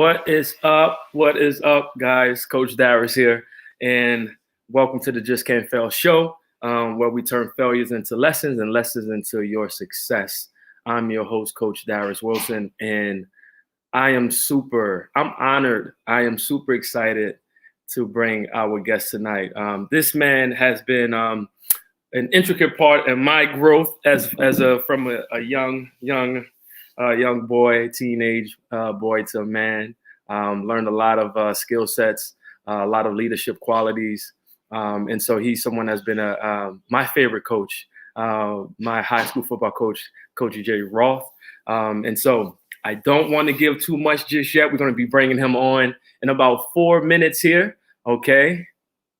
What is up? What is up, guys? Coach Daris here, and welcome to the Just Can't Fail show, where we turn failures into lessons and lessons into your success. I'm your host, Coach Daris Wilson, and I'm honored. I am super excited to bring our guest tonight. This man has been an intricate part in my growth from a young boy, teenage boy to a man. Learned a lot of skill sets, a lot of leadership qualities. And so he's someone that's been my favorite coach, my high school football coach, Coach Roth. And so I don't want to give too much just yet. We're going to be bringing him on in about 4 minutes here. Okay.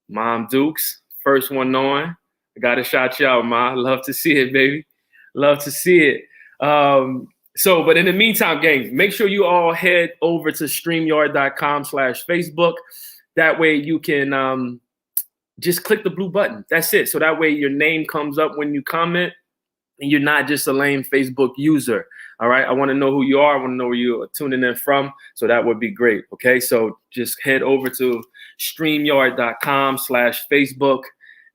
Mom Dukes, first one on. I got to shout you out, Ma. Love to see it, baby. Love to see it. But in the meantime, gang, make sure you all head over to StreamYard.com/Facebook. That way you can just click the blue button. That's it. So that way your name comes up when you comment and you're not just a lame Facebook user. All right. I want to know who you are. I want to know where you're tuning in from. So that would be great. Okay. So just head over to StreamYard.com/Facebook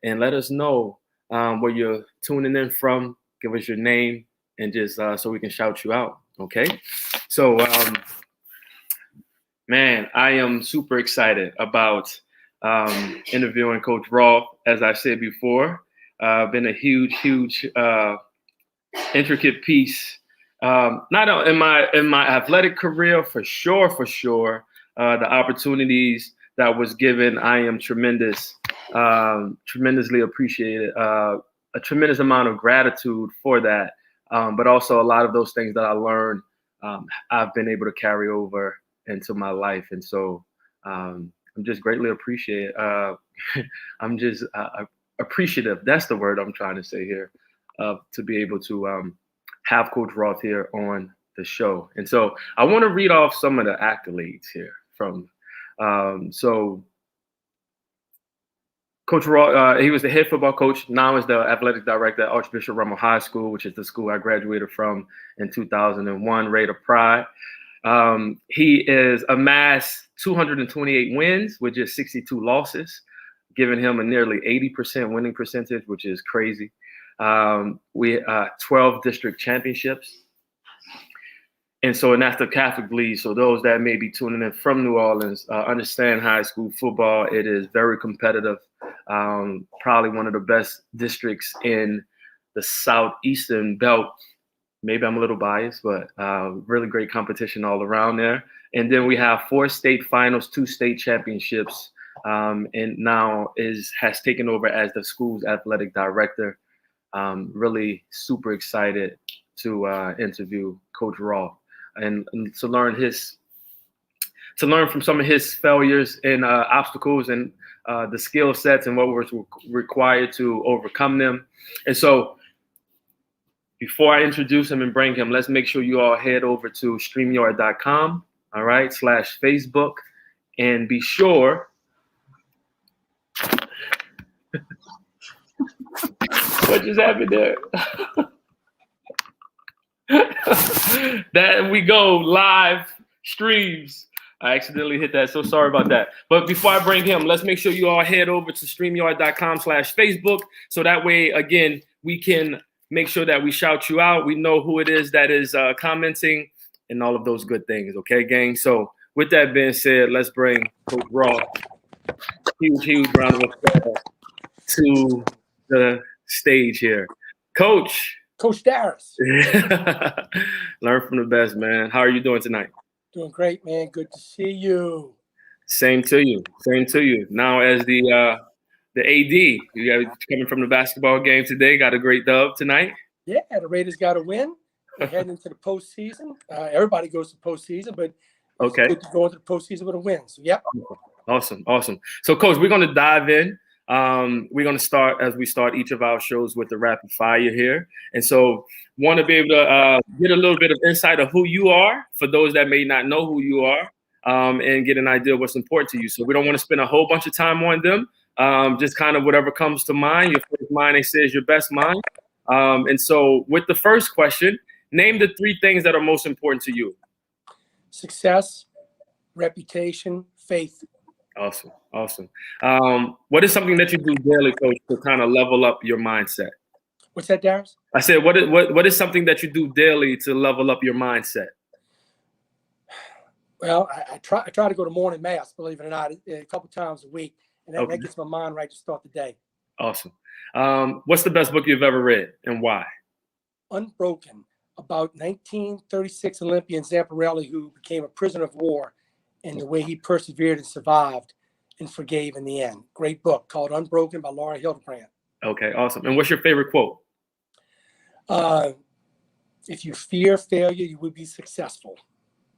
and let us know where you're tuning in from. Give us your name. And just so we can shout you out, okay? So, man, I am super excited about interviewing Coach Roth. As I said before, been a huge, intricate piece. Not in my athletic career, for sure. The opportunities that was given, I am tremendously appreciated. A tremendous amount of gratitude for that. But also a lot of those things that I learned, I've been able to carry over into my life. And so I'm just greatly appreciated. I'm just appreciative. That's the word I'm trying to say here, to be able to have Coach Roth here on the show. And so I want to read off some of the accolades here from, Coach Roth, he was the head football coach. Now is the athletic director at Archbishop Rummel High School, which is the school I graduated from in 2001, Rate of Pride. He is amassed 228 wins with just 62 losses, giving him a nearly 80% winning percentage, which is crazy. We 12 district championships. And that's the Catholic League. So those that may be tuning in from New Orleans understand high school football. It is very competitive. Probably one of the best districts in the southeastern belt. Maybe I'm a little biased, but really great competition all around there. And then we have 4 state finals, 2 state championships, and now has taken over as the school's athletic director. Really super excited to interview Coach Roth and to learn from some of his failures and obstacles and the skill sets and what was required to overcome them. And so before I introduce him and bring him, let's make sure you all head over to StreamYard.com, all right, /Facebook, and be sure what just happened there? That we go live streams. I accidentally hit that, so sorry about that. But before I bring him, let's make sure you all head over to StreamYard.com/Facebook. So that way, again, we can make sure that we shout you out. We know who it is that is commenting and all of those good things. Okay, gang? So with that being said, let's bring Coach Roth. Huge round of applause to the stage here. Coach Daris. Learn from the best, man. How are you doing tonight? Doing great, man. Good to see you. Same to you. Now as the AD, you guys coming from the basketball game today. Got a great dub tonight. Yeah, the Raiders got a win. We're heading into the postseason. Everybody goes to postseason, but it's good to go into the postseason with a win. So, yep. Awesome. So, Coach, we're going to dive in. We're going to start as we start each of our shows with the rapid fire here. And so want to be able to get a little bit of insight of who you are for those that may not know who you are, and get an idea of what's important to you. So we don't want to spend a whole bunch of time on them. Just kind of whatever comes to mind. Your first mind, they say, is your best mind. And so with the first question, name the 3 things that are most important to you. Success, reputation, faith. Awesome. Awesome. What is something that you do daily, Coach, to kind of level up your mindset? What's that, Daris? I said, what is something that you do daily to level up your mindset? Well, I try to go to morning mass, believe it or not, a couple times a week, and that gets my mind right to start the day. Awesome. What's the best book you've ever read and why? Unbroken, about 1936 Olympian Zamparelli, who became a prisoner of war, and the way he persevered and survived and forgave in the end. Great book called Unbroken by Laura Hildebrand. Okay, awesome. And what's your favorite quote? If you fear failure, you will be successful.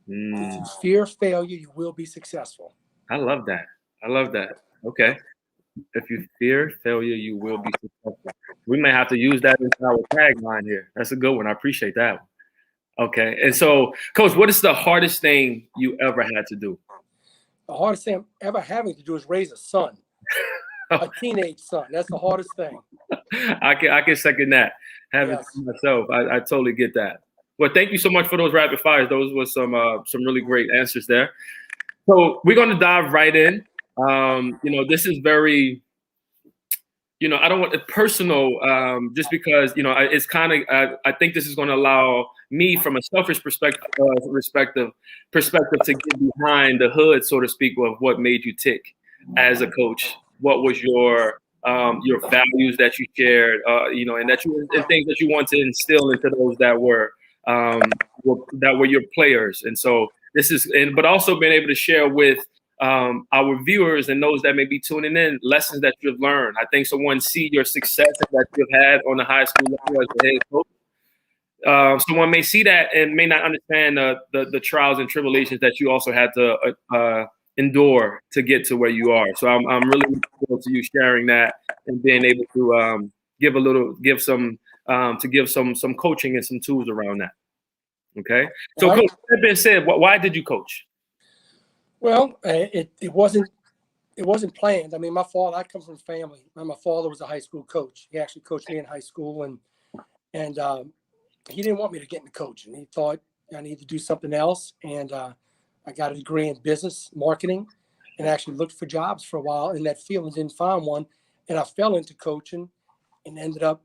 If you fear failure, you will be successful. I love that. I love that. Okay. If you fear failure, you will be successful. We may have to use that in our tagline here. That's a good one. I appreciate that one. Okay. And so, Coach, what is the hardest thing you ever had to do? The hardest thing I'm ever having to do is raise a son, a teenage son. That's the hardest thing. I can second that. Having myself, I totally get that. Well, thank you so much for those rapid fires. Those were some really great answers there. So we're going to dive right in. This is very, I don't want it personal, just because, it's kind of, I think this is going to allow me from a selfish perspective to get behind the hood, so to speak, of what made you tick as a coach. What was your values that you shared, and things that you want to instill into those that were your players. And so but also being able to share with our viewers and those that may be tuning in lessons that you've learned. I think someone see your success that you've had on the high school level as a head coach. Someone may see that and may not understand the trials and tribulations that you also had to endure to get to where you are. So I'm really looking forward to you sharing that and being able to give some coaching and some tools around that. Okay. So, Coach, that being said, why did you coach? Well, it wasn't planned. I mean, I come from family. My father was a high school coach. He actually coached me in high school, and he didn't want me to get into coaching. He thought I needed to do something else, and I got a degree in business marketing, and actually looked for jobs for a while in that field and didn't find one, and I fell into coaching, and ended up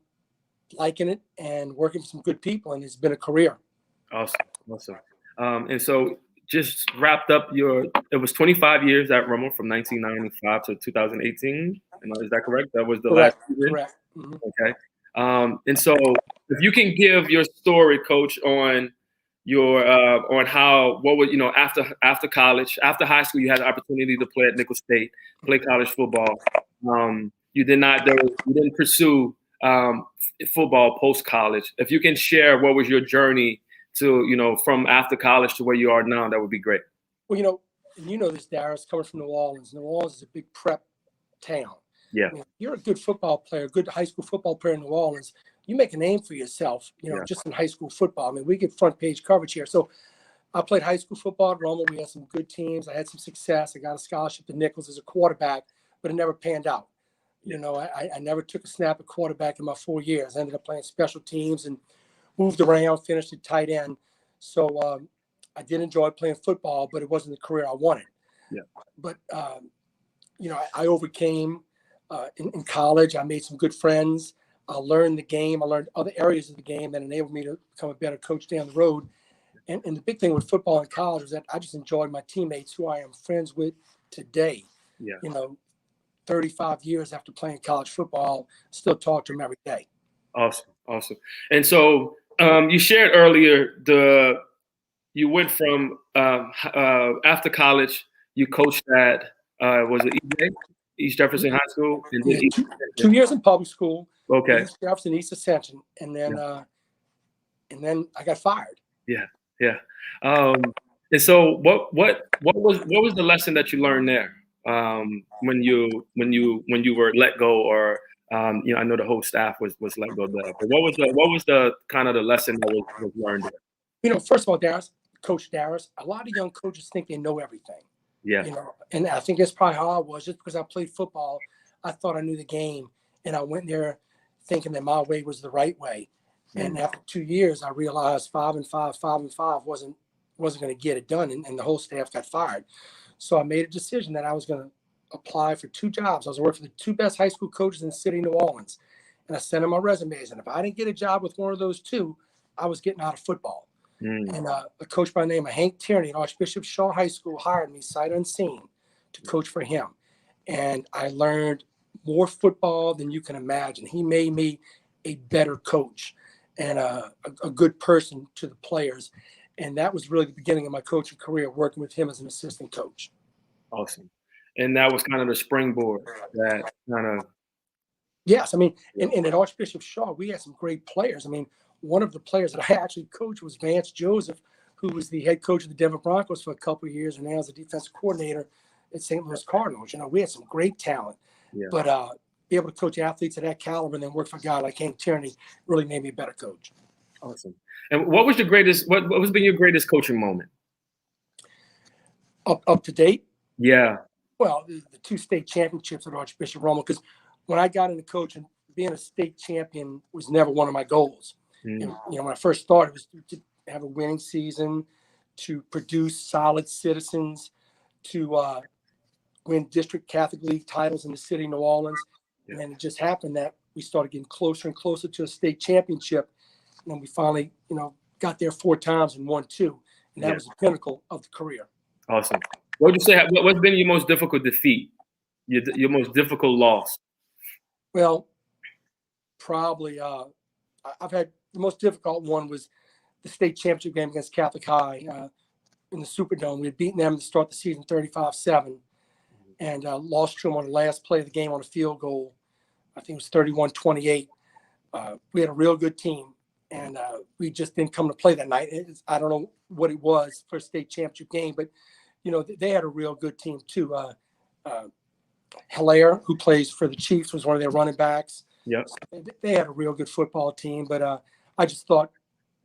liking it and working for some good people, and it's been a career. Awesome. And so, just wrapped up it was 25 years at Rummel from 1995 to 2018. Is that correct? That was the last season? Correct. Mm-hmm. Okay. And so if you can give your story, Coach, on your after college, after high school, you had the opportunity to play at Nicholls State, play college football. You didn't pursue football post college. If you can share what was your journey to, from after college to where you are now, that would be great. Well, this, Daris, coming from New Orleans. New Orleans is a big prep town. Yeah. I mean, you're a good football player, good high school football player in New Orleans. You make a name for yourself, just in high school football. I mean, we get front page coverage here. So I played high school football at Rummel. We had some good teams. I had some success. I got a scholarship to Nicholls as a quarterback, but it never panned out. I never took a snap at quarterback in my 4 years. I ended up playing special teams and moved around, finished at tight end. So I did enjoy playing football, but it wasn't the career I wanted. Yeah. But, I overcame in college. I made some good friends. I learned the game. I learned other areas of the game that enabled me to become a better coach down the road. And the big thing with football in college was that I just enjoyed my teammates who I am friends with today. Yeah. 35 years after playing college football, still talk to them every day. Awesome. And so you shared earlier you went from after college, you coached at was it East Jefferson High School? And then 2 years in public school. Okay. East Jefferson, East Ascension, and then I got fired. Yeah. And so what was the lesson that you learned there when you were let go, or I know the whole staff was let go there, but what was the kind of the lesson that was learned there? First of all, Coach Daris, a lot of young coaches think they know everything. Yeah. And I think that's probably how I was. Just because I played football, I thought I knew the game, and I went there thinking that my way was the right way. And after 2 years, I realized 5-5 wasn't wasn't going to get it done, and the whole staff got fired. So I made a decision that I was going to apply for 2 jobs. I was working for the 2 best high school coaches in the city of New Orleans, and I sent them my resumes. And if I didn't get a job with one of those 2, I was getting out of football. And a coach by the name of Hank Tierney at Archbishop Shaw High School hired me sight unseen to coach for him. And I learned more football than you can imagine. He made me a better coach and a good person to the players. And that was really the beginning of my coaching career, working with him as an assistant coach. Awesome. And that was kind of the springboard that kind of. Yes. I mean, and at Archbishop Shaw, we had some great players. I mean, one of the players that I actually coached was Vance Joseph, who was the head coach of the Denver Broncos for a couple of years, and now is a defensive coordinator at St. Louis Cardinals. You know, we had some great talent, but be able to coach athletes of that caliber and then work for a guy like Hank Tierney really made me a better coach. Awesome. And what was your greatest? What was been your greatest coaching moment? Up to date? Yeah. Well, the 2 state championships at Archbishop Rommel, because when I got into coaching, being a state champion was never one of my goals. And, you know, when I first started, it was to have a winning season, to produce solid citizens, to win district Catholic League titles in the city of New Orleans. And then it just happened that we started getting closer and closer to a state championship. And then we finally, you know, got there 4 times and won 2. And that was the pinnacle of the career. Awesome. What would you say? What's been your most difficult defeat? Your most difficult loss? Well, probably I've had the most difficult one was the state championship game against Catholic High in the Superdome. We had beaten them to start the season 35-7 and lost to them on the last play of the game on a field goal. I think it was 31-28. We had a real good team, and we just didn't come to play that night. I don't know what it was for a state championship game, but, you know, they had a real good team too. Hilaire, who plays for the Chiefs, was one of their running backs. Yeah. So they had a real good football team, but I just thought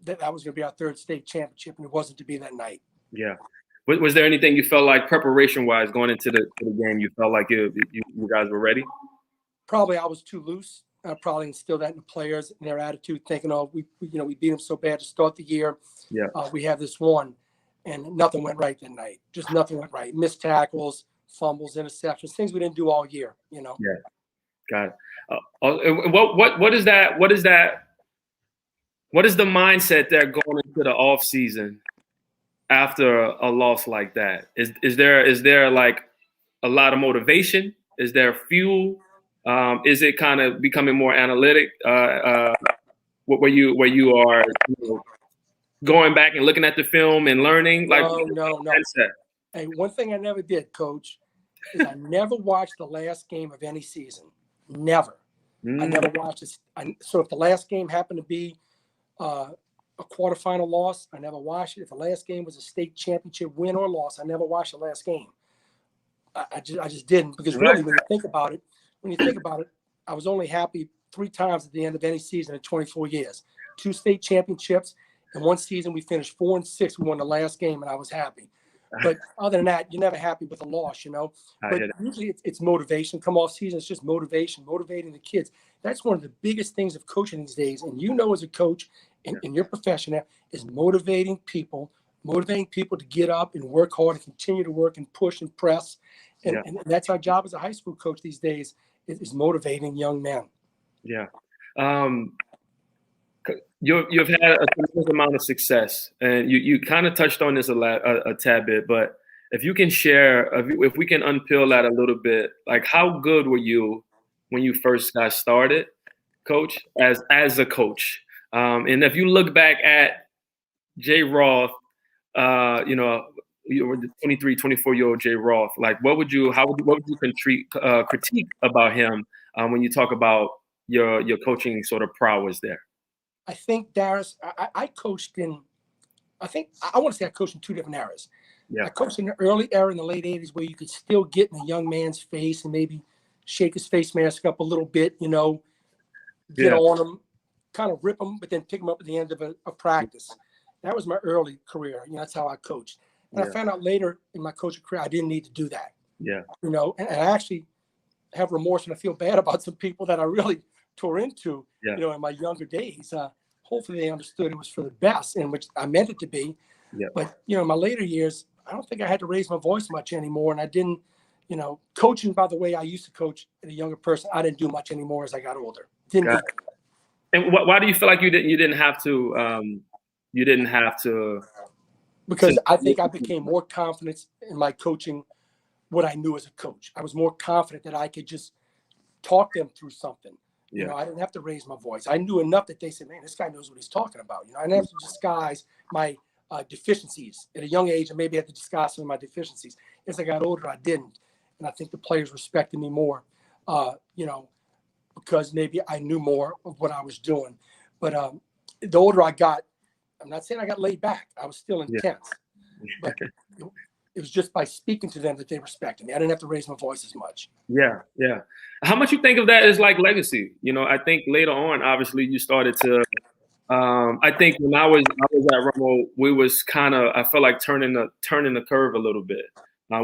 that was going to be our 3rd state championship, and it wasn't to be that night. Yeah. Was there anything you felt like preparation-wise going into the game, you felt like you guys were ready? Probably I was too loose. I probably instilled that in the players and their attitude, thinking, oh, we beat them so bad to start the year. Yeah. We have this one, and nothing went right that night. Just nothing went right. Missed tackles, fumbles, interceptions, things we didn't do all year, you know. Yeah. Got it. What is that? What is the mindset there going into the off season after a loss like that? Is there like a lot of motivation? Is there fuel? Is it kind of becoming more analytic? Where you are going back and looking at the film and learning? Like no. Hey, one thing I never did, Coach, is I never watched the last game of any season. Never. I never watched it. So if the last game happened to be a quarterfinal loss, I never watched it. If the last game was a state championship win or loss, I never watched the last game. I just didn't, because really, when you think about it, I was only happy 3 times at the end of any season in 24 years. 2 state championships, and 1 season we finished 4-6. We won the last game, and I was happy. But other than that, you're never happy with a loss, you know. But usually it's motivation. Come off season, it's just motivation, motivating the kids. That's one of the biggest things of coaching these days. And you know, as a coach in your profession now, is motivating people to get up and work hard and continue to work and push and press. And that's our job as a high school coach these days, is motivating young men. Yeah. You've had a tremendous amount of success, and you kind of touched on this a tad bit, but if you can share, if we can unpeel that a little bit, like how good were you when you first got started, Coach, as a coach? And if you look back at Jay Roth, you were the 23, 24-year-old Jay Roth, like what would you critique about him when you talk about your coaching sort of prowess there? I think, Daris, I coached in, I want to say I coached in 2 different eras. Yeah. I coached in the early era in the late 80s where you could still get in a young man's face and maybe shake his face mask up a little bit, you know, get on him, kind of rip him, but then pick him up at the end of a practice. That was my early career. You know, that's how I coached. And I found out later in my coaching career, I didn't need to do that. Yeah. You know, and I actually have remorse and I feel bad about some people that I really tore into, you know, in my younger days. Hopefully they understood it was for the best, in which I meant it to be. Yeah. But, in my later years, I don't think I had to raise my voice much anymore. And I didn't, coaching, by the way, I used to coach at a younger person. I didn't do much anymore as I got older. Didn't need to. And why do you feel like you didn't have to Because I think I became more confident in my coaching, what I knew as a coach. I was more confident that I could just talk them through something. Yeah. I didn't have to raise my voice. I knew enough that they said, man, this guy knows what he's talking about. I didn't have to disguise my deficiencies at a young age, and maybe I had to disguise some of my deficiencies. As I got older, I didn't. And I think the players respected me more, because maybe I knew more of what I was doing. But the older I got, I'm not saying I got laid back. I was still intense. But it was just by speaking to them that they respected me. I didn't have to raise my voice as much. Yeah, yeah. How much you think of that as like legacy? I think later on, obviously, you started to. I think when I was at Romo, we was kind of, I felt like turning the curve a little bit.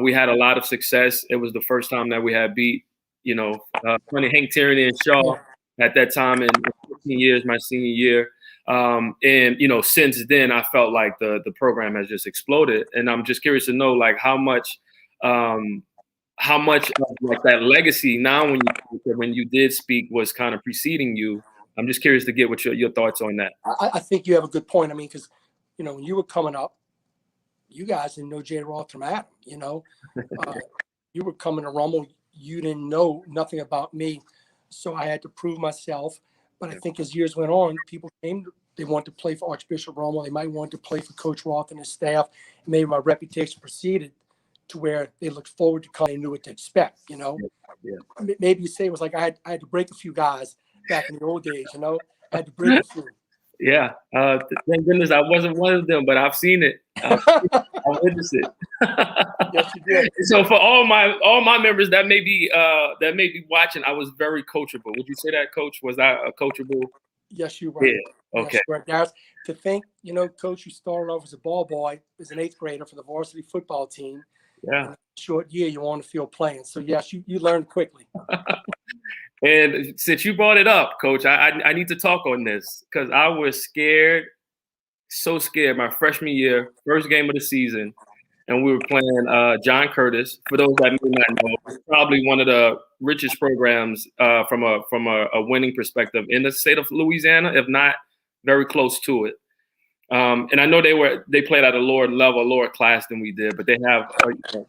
We had a lot of success. It was the first time that we had beat, funny Hank Tierney and Shaw at that time in 15 years, my senior year. And since then, I felt like the program has just exploded. And I'm just curious to know, like, how much of like that legacy now when you did speak was kind of preceding you. I'm just curious to get what your thoughts on that. I think you have a good point. I mean, because when you were coming up, you guys didn't know Jay Roth from Adam. You were coming to Rommel, you didn't know nothing about me, so I had to prove myself. But I think as years went on, people they wanted to play for Archbishop Rommel. They might want to play for Coach Roth and his staff. And maybe my reputation proceeded to where they looked forward to coming and knew what to expect. Yeah. Maybe you say it was like I had to break a few guys back in the old days. I had to break a few. Yeah. Thank goodness I wasn't one of them, but I've seen it. I witnessed it. Yes, you did. So for all my members that may be watching, I was very coachable. Would you say that, Coach? Was I a coachable? Yes, you were. Yeah. Okay. Yes, you were. Daris, to think, Coach, you started off as a ball boy, as an 8th grader for the varsity football team. Yeah. In a short year, you were on the field playing. So yes, you learned quickly. And since you brought it up, Coach, I need to talk on this because I was scared, so scared. My freshman year, first game of the season, and we were playing John Curtis. For those that may not know, it's probably one of the richest programs from a winning perspective in the state of Louisiana, if not very close to it. And I know they played at a lower level, lower class than we did, but they have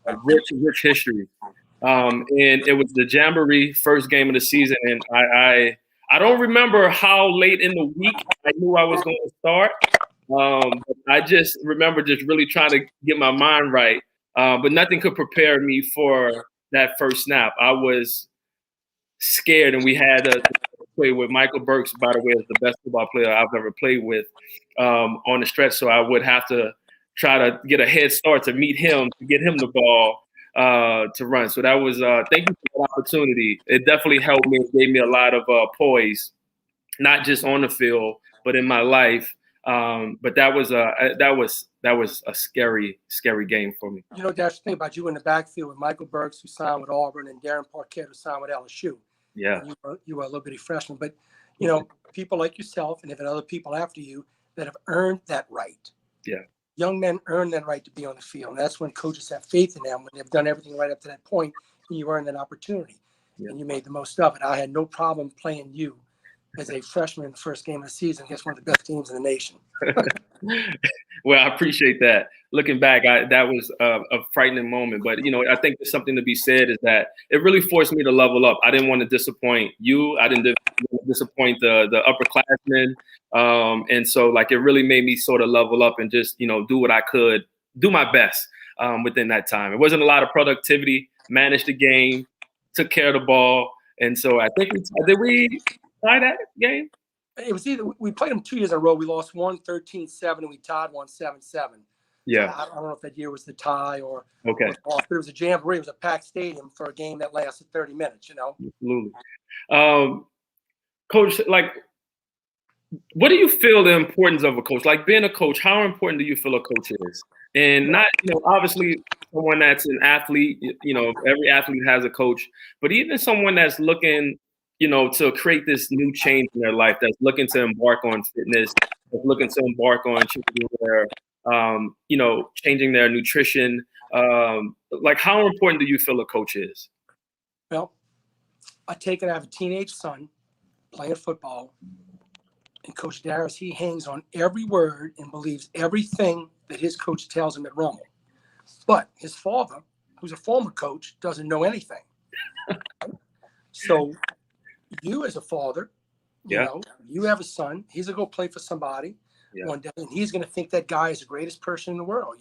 a rich history. And it was the Jamboree first game of the season, and I don't remember how late in the week I knew I was going to start. I just remember just really trying to get my mind right, but nothing could prepare me for that first snap. I was scared, and we had to play with Michael Burks, by the way, is the best football player I've ever played with on the stretch. So I would have to try to get a head start to meet him, to get him the ball to run. So that was thank you for the opportunity. It definitely helped me. It gave me a lot of poise, not just on the field, but in my life. But that was a scary game for me. Dash, the thing about you in the backfield with Michael Burks, who signed with Auburn, and Darren Parquette, who signed with LSU. Yeah. You were a little bitty freshman, but people like yourself and even other people after you that have earned that right. Yeah. Young men earn that right to be on the field. And that's when coaches have faith in them, when they've done everything right up to that point, and you earn that opportunity. Yeah. And you made the most of it. I had no problem playing you as a freshman in the first game of the season against one of the best teams in the nation. Well, I appreciate that. Looking back, that was a frightening moment. But, I think there's something to be said is that it really forced me to level up. I didn't want to disappoint you. I didn't disappoint the upperclassmen. And so, like, it really made me sort of level up and just, do what I could, do my best within that time. It wasn't a lot of productivity, managed the game, took care of the ball. And so I think did we tie that game? It was either we played them 2 years in a row. We lost one 13-7 and we tied one 7-7. Yeah. So I don't know if that year was the tie or okay. But it was a jamboree. It was a packed stadium for a game that lasted 30 minutes. Absolutely. Coach, like, what do you feel the importance of a coach? Like being a coach, how important do you feel a coach is? And not, obviously someone that's an athlete. Every athlete has a coach, but even someone that's looking, to create this new change in their life, that's looking to embark on fitness, that's looking to embark on changing changing their nutrition. Like, how important do you feel a coach is? Well, I take it. I have a teenage son playing football, and Coach Daris, he hangs on every word and believes everything that his coach tells him at Rommel. But his father, who's a former coach, doesn't know anything. So you, as a father, you have a son. He's gonna go play for somebody one day, and he's gonna think that guy is the greatest person in the world.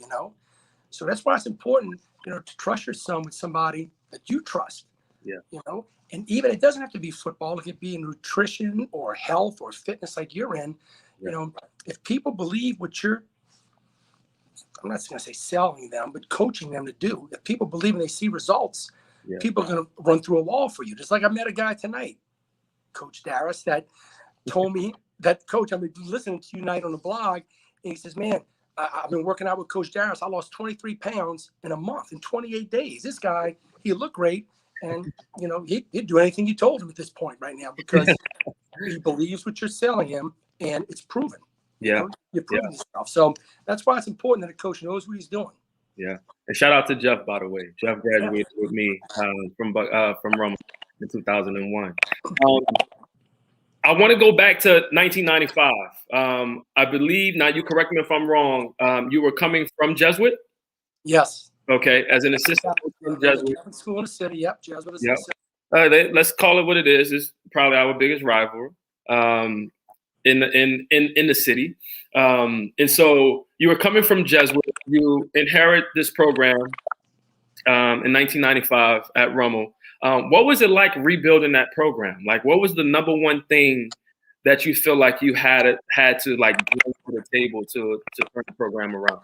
So that's why it's important, to trust your son with somebody that you trust. And even it doesn't have to be football. It could be nutrition or health or fitness, like you're in. If people believe what you're, I'm not going to say selling them, but coaching them to do. If people believe and they see results, people are going to run through a wall for you. Just like I met a guy tonight, Coach Daris, that told me that, Coach, I've been listening to you tonight on the blog, and he says, man, I've been working out with Coach Daris. I lost 23 pounds in a month, in 28 days. This guy, he looked great. And, he'd do anything you told him at this point right now, because he believes what you're selling him, and it's proven. You're proving yourself. So that's why it's important that a coach knows what he's doing. Yeah. And shout out to Jeff, by the way. Jeff graduated with me from Rommel in 2001. I want to go back to 1995. I believe, now you correct me if I'm wrong, you were coming from Jesuit? Yes. Okay, as an assistant from Jesuit. School in the city, Jesuit assistant. Let's call it what it is. It's probably our biggest rival in the city. And so you were coming from Jesuit. You inherit this program in 1995 at Rommel. What was it like rebuilding that program? Like, what was the number one thing that you feel like you had to like bring to the table to turn the program around?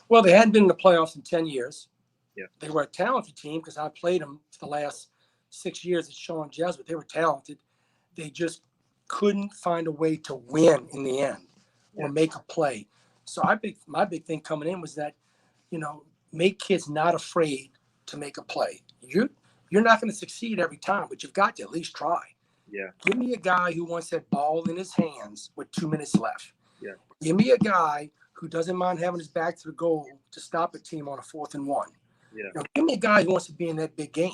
Well, they hadn't been in the playoffs in 10 years. Yeah. They were a talented team, because I played them for the last 6 years at Shawn Jesuit. They were talented. They just couldn't find a way to win in the end or make a play. So my big thing coming in was that, make kids not afraid to make a play. You're not going to succeed every time, but you've got to at least try. Yeah. Give me a guy who wants that ball in his hands with 2 minutes left. Yeah. Give me a guy who doesn't mind having his back to the goal to stop a team on a 4th and 1. Yeah. Give me a guy who wants to be in that big game.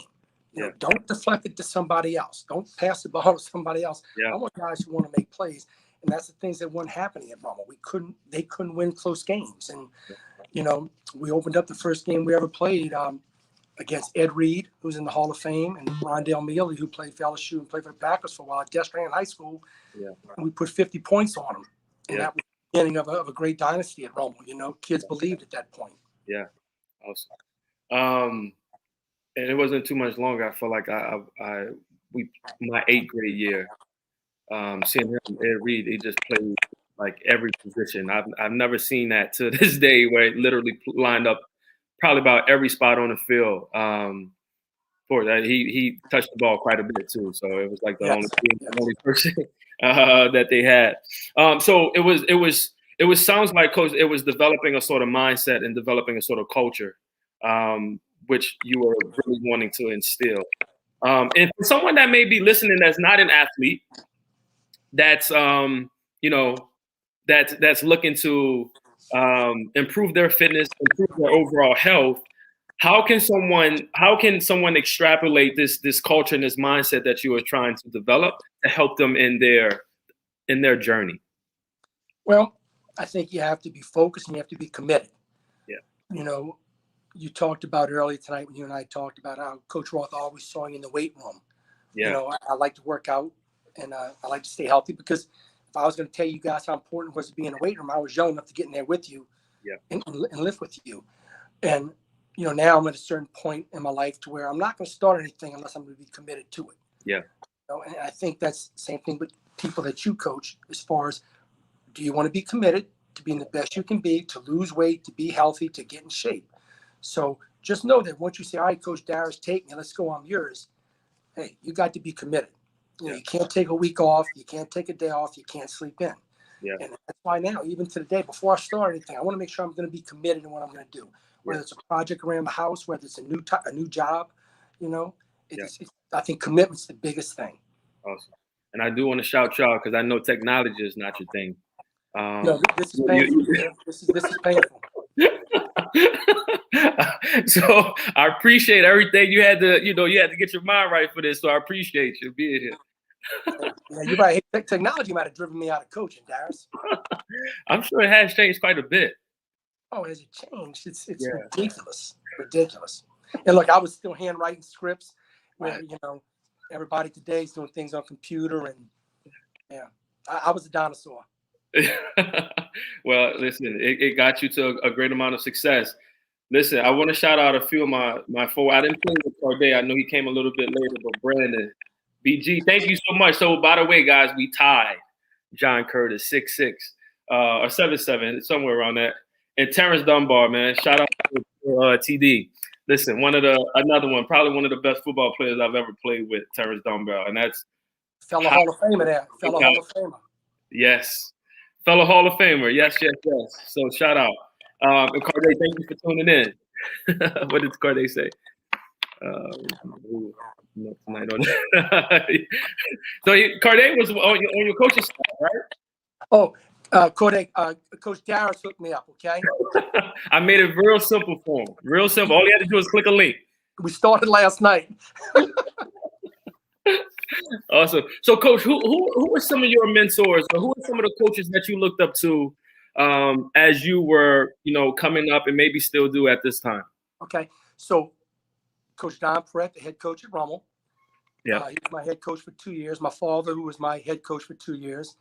Don't deflect it to somebody else. Don't pass the ball to somebody else. I want guys who want to make plays. And that's the things that weren't happening at Rommel. They couldn't win close games. And, we opened up the first game we ever played against Ed Reed, who's in the Hall of Fame, and Rondell Mealy, who played for LSU and played for the Packers for a while at Destrehan High School. Yeah. And we put 50 points on them. And that was the beginning of a great dynasty at Rommel. Kids believed at that point. Yeah. Awesome. And it wasn't too much longer. I feel like my 8th grade year, seeing him, Ed Reed, he just played like every position. I've never seen that to this day, where it literally lined up probably about every spot on the field. For that, he touched the ball quite a bit too. So it was like the only person that they had. So it was sounds like, Coach, it was developing a sort of mindset and developing a sort of culture, which you were really wanting to instill. And for someone that may be listening that's not an athlete, that's that's looking to improve their fitness, improve their overall health, how can someone extrapolate this culture and this mindset that you are trying to develop to help them in their journey? Well, I think you have to be focused and you have to be committed. Yeah. You talked about earlier tonight when you and I talked about how Coach Roth always saw you in the weight room. Yeah. I like to work out and I like to stay healthy, because if I was going to tell you guys how important it was to be in the weight room, I was young enough to get in there with you and live with you. And, now I'm at a certain point in my life to where I'm not going to start anything unless I'm going to be committed to it. Yeah. And I think that's the same thing with people that you coach, as far as, do you want to be committed to being the best you can be, to lose weight, to be healthy, to get in shape? So just know that once you say, all right, Coach Daris, take me, let's go, I'm yours. Hey, you got to be committed. You can't take a week off. You can't take a day off. You can't sleep in. Yeah. And that's why now, even to the day before I start anything, I want to make sure I'm going to be committed in what I'm going to do. Whether it's a project around the house, whether it's a new job, I think commitment's the biggest thing. Awesome. And I do want to shout y'all, because I know technology is not your thing. No, this is painful. This is painful. So I appreciate everything you had to, you had to get your mind right for this. So I appreciate you being here. Yeah, you're right. Technology might have driven me out of coaching, Daris. I'm sure it has changed quite a bit. Oh, has it changed? It's ridiculous. And look, I was still handwriting scripts where everybody today is doing things on computer, and I was a dinosaur. Well, listen, it got you to a great amount of success. Listen, I want to shout out a few of my four. I didn't play with Corday. I know he came a little bit later, but Brandon, BG, thank you so much. So, by the way, guys, we tied John Curtis 6'6", or 7'7", somewhere around that. And Terrence Dunbar, man, shout out to TD. Listen, another one, probably one of the best football players I've ever played with, Terrence Dunbar, and that's fellow Hall of Famer there. Fellow Hall of Famer. Yes, fellow Hall of Famer. Yes. So shout out. And Corday, thank you for tuning in. What did Corday say? Tonight on So Corday was on your coaching staff, right? Oh, Corday, Coach Daris hooked me up, okay? I made it real simple for him. Real simple. All he had to do was click a link. We started last night. Awesome. So, Coach, who were some of your mentors, or who are some of the coaches that you looked up to as you were, coming up, and maybe still do at this time? Okay, so Coach Don Perret, the head coach at Rummel. Yeah, he was my head coach for 2 years. My father, who was my head coach for 2 years.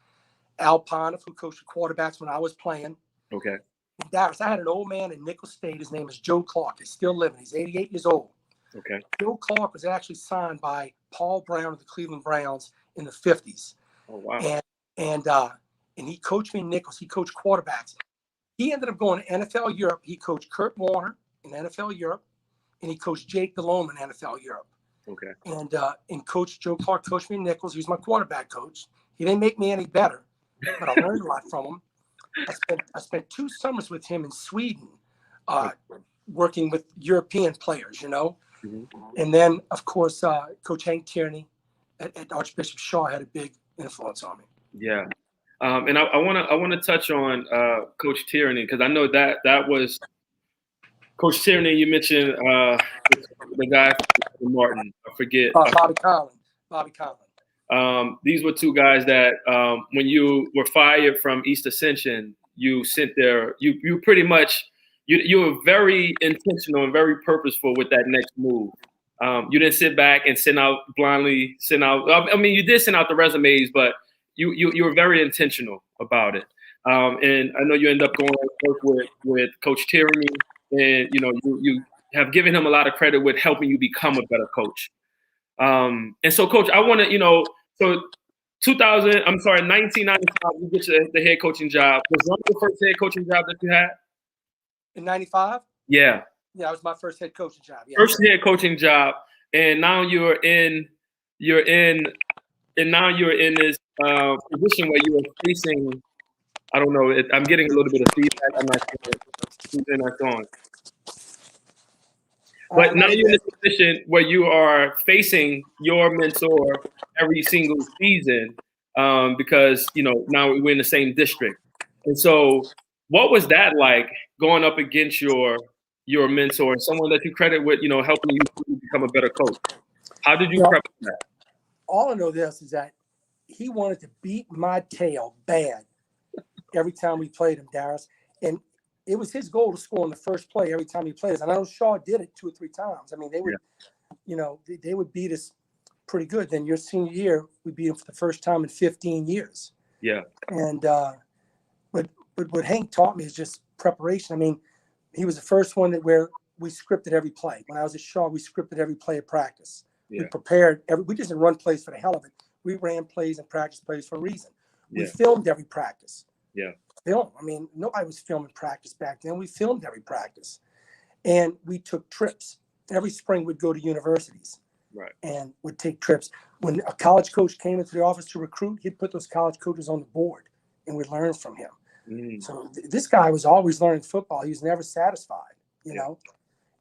Al Pontiff, who coached the quarterbacks when I was playing. Okay. And Daris, I had an old man in Nickel State. His name is Joe Clark. He's still living. He's 88 years old. Okay. Joe Clark was actually signed by Paul Brown of the Cleveland Browns in the 50s. Oh, wow. And he coached me in Nichols. He coached quarterbacks. He ended up going to NFL Europe. He coached Kurt Warner in NFL Europe, and he coached Jake Delhomme in NFL Europe. Okay. And Coach Joe Clark coached me in Nichols. He was my quarterback coach. He didn't make me any better, but I learned a lot from him. I spent 2 summers with him in Sweden, working with European players, Mm-hmm. And then, of course, Coach Hank Tierney at Archbishop Shaw had a big influence on me. Yeah. And I want to touch on Coach Tierney, because I know that was Coach Tierney. You mentioned the guy from Martin. I forget. Bobby Conlon. These were 2 guys that when you were fired from East Ascension, you sent there. You pretty much you were very intentional and very purposeful with that next move. You didn't sit back and blindly send out. I mean, you did send out the resumes, but you were very intentional about it. And I know you end up going to work with Coach Tierney, and you have given him a lot of credit with helping you become a better coach. And so, Coach, I want to, so 1995, you get the head coaching job. Was that the first head coaching job that you had? In 95? Yeah. Yeah, it was my first head coaching job. Yeah. First head coaching job, and now you're in this position where you are facing. I don't know. I'm getting a little bit of feedback. I'm not sure who's in that song. But now you're in a position where you are facing your mentor every single season, because now we're in the same district. And so, what was that like, going up against your mentor and someone that you credit with, helping you become a better coach? How did you prep for that? All I know is that he wanted to beat my tail bad every time we played him, Daris. And it was his goal to score on the first play every time he played us. And I know Shaw did it 2 or 3 times. I mean, they would, they would beat us pretty good. Then your senior year, we beat them for the first time in 15 years. Yeah. And but what Hank taught me is just preparation. I mean, he was the first one where we scripted every play. When I was at Shaw, we scripted every play at practice. Yeah. We prepared we just didn't run plays for the hell of it. We ran plays and practice plays for a reason. Yeah. We filmed every practice. Yeah. Film. I mean, nobody was filming practice back then. We filmed every practice. And we took trips. Every spring we'd go to universities. Right. And would take trips. When a college coach came into the office to recruit, he'd put those college coaches on the board, and we'd learn from him. So this guy was always learning football. He was never satisfied, know.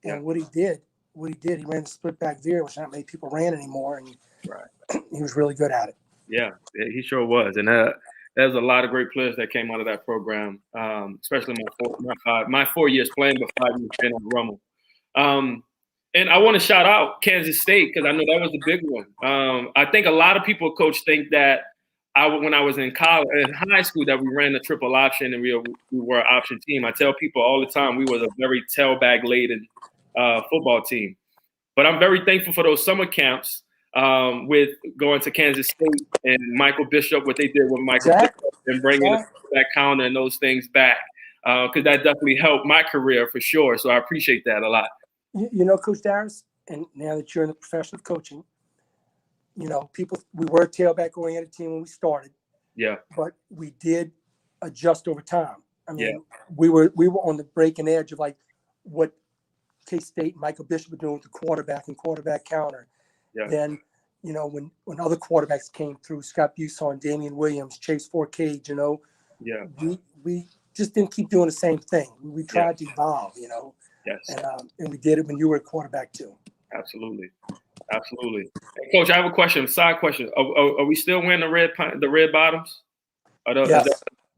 And what he did, he ran the split back veer, which not many people ran anymore, and he was really good at it. Yeah, he sure was. And there's a lot of great players that came out of that program, especially my 4 years playing, but 5 years playing on Rummel. And I want to shout out Kansas State because I know that was the big one. I think a lot of people, Coach, think that when I was in college, in high school, that we ran the triple option and we were an option team. I tell people all the time we were a very tailback-laden football team. But I'm very thankful for those summer camps with going to Kansas State and Michael Bishop, what they did with Michael Bishop and bringing that counter and those things back because that definitely helped my career for sure. So I appreciate that a lot. You know, Coach Daris, and now that you're in the profession of coaching, you know, we were a tailback-oriented team when we started. Yeah. But we did adjust over time. I mean, we were on the breaking edge of like what K-State, Michael Bishop were doing with the quarterback and quarterback counter. Yeah. Then, you know, when other quarterbacks came through, Scott Buson, Damian Williams, Chase Forcade, you know, we just didn't keep doing the same thing. We tried to evolve, you know. Yes. And we did it when you were a quarterback too. Absolutely. Absolutely. Hey, Coach, I have a question, side question. Are we still wearing the red bottoms? Yes.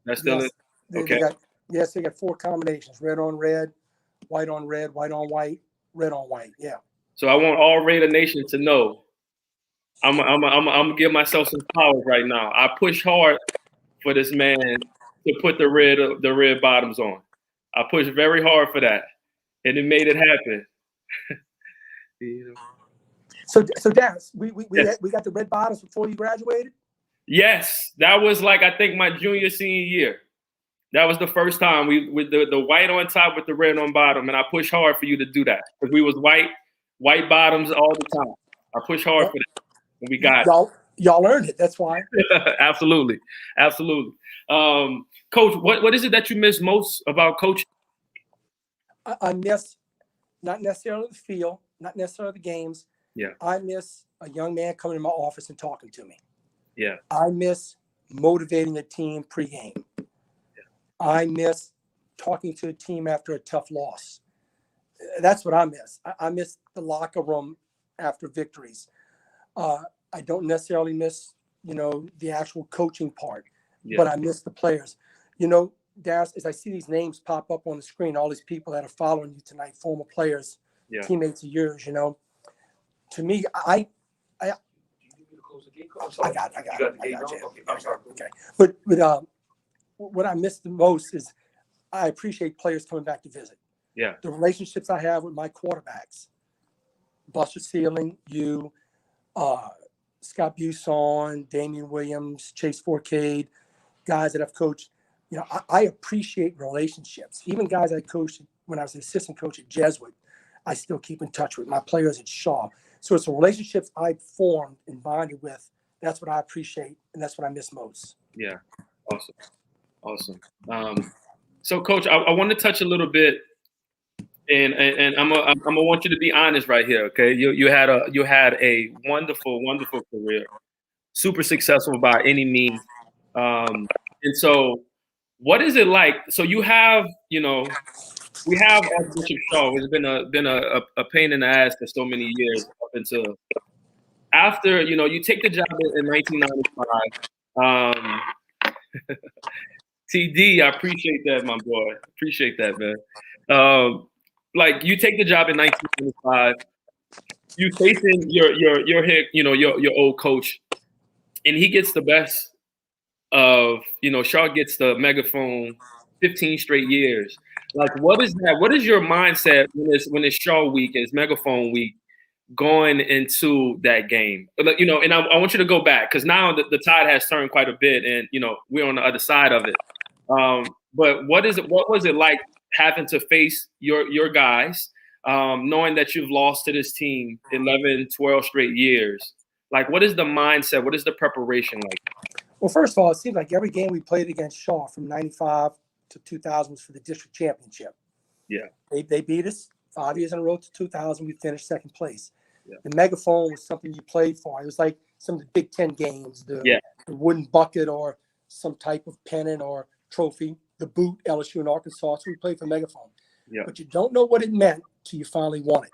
That's still it? Okay. They got 4 combinations: red on red, white on red, white on white, red on white. Yeah. So I want all Raider Nation to know I'm gonna give myself some powers right now. I push hard for this man to put the red bottoms on. I pushed very hard for that, and it made it happen. You know. So Daris, we got the red bottoms before you graduated? Yes, that was like I think my senior year. That was the first time with the white on top with the red on bottom, and I pushed hard for you to do that because we was white bottoms all the time. I pushed hard for that, and we got y'all earned it. That's why. Absolutely. Coach, what is it that you miss most about coaching? I miss not necessarily the field, not necessarily the games. Yeah. I miss a young man coming in my office and talking to me. Yeah. I miss motivating a team pregame. Yeah. I miss talking to a team after a tough loss. That's what I miss. I miss the locker room after victories. I don't necessarily miss, you know, the actual coaching part, but I miss the players. You know, Daris, as I see these names pop up on the screen, all these people that are following you tonight, former players, teammates of yours, you know, to me, I got you. Okay. But what I miss the most is I appreciate players coming back to visit. Yeah. The relationships I have with my quarterbacks, Buster Sealing, you, Scott Buson, Damian Williams, Chase Forcade, guys that I've coached. You know, I appreciate relationships. Even guys I coached when I was an assistant coach at Jesuit, I still keep in touch with. My players at Shaw. So it's the relationships I've formed and bonded with. That's what I appreciate, and that's what I miss most. Yeah, awesome. So, Coach, I want to touch a little bit, and I'm gonna want you to be honest right here, okay? You had a wonderful career, super successful by any means, and so what is it like? So you have, you know, we have Archbishop Shaw. It's been a pain in the ass for so many years up until after, you know, you take the job in 1995. TD, I appreciate that, my boy. Appreciate that, man. Like you take the job in 1995, you facing your head, you know, your old coach, and he gets the best of, you know, Shaw gets the megaphone 15 straight years. Like, what is that? What is your mindset when it's Shaw week, it's megaphone week, going into that game? You know, and I want you to go back because now the tide has turned quite a bit, and you know we're on the other side of it. But what was it like having to face your guys, knowing that you've lost to this team 11, 12 straight years? Like, what is the mindset? What is the preparation like? Well, first of all, it seems like every game we played against Shaw from 95 to 2000 was for the district championship. Yeah. They beat us 5 years in a row to 2000. We finished second place. Yeah. The megaphone was something you played for. It was like some of the Big Ten games, the wooden bucket or some type of pennant or trophy, the boot, LSU and Arkansas. So we played for megaphone. Yeah. But you don't know what it meant till you finally won it.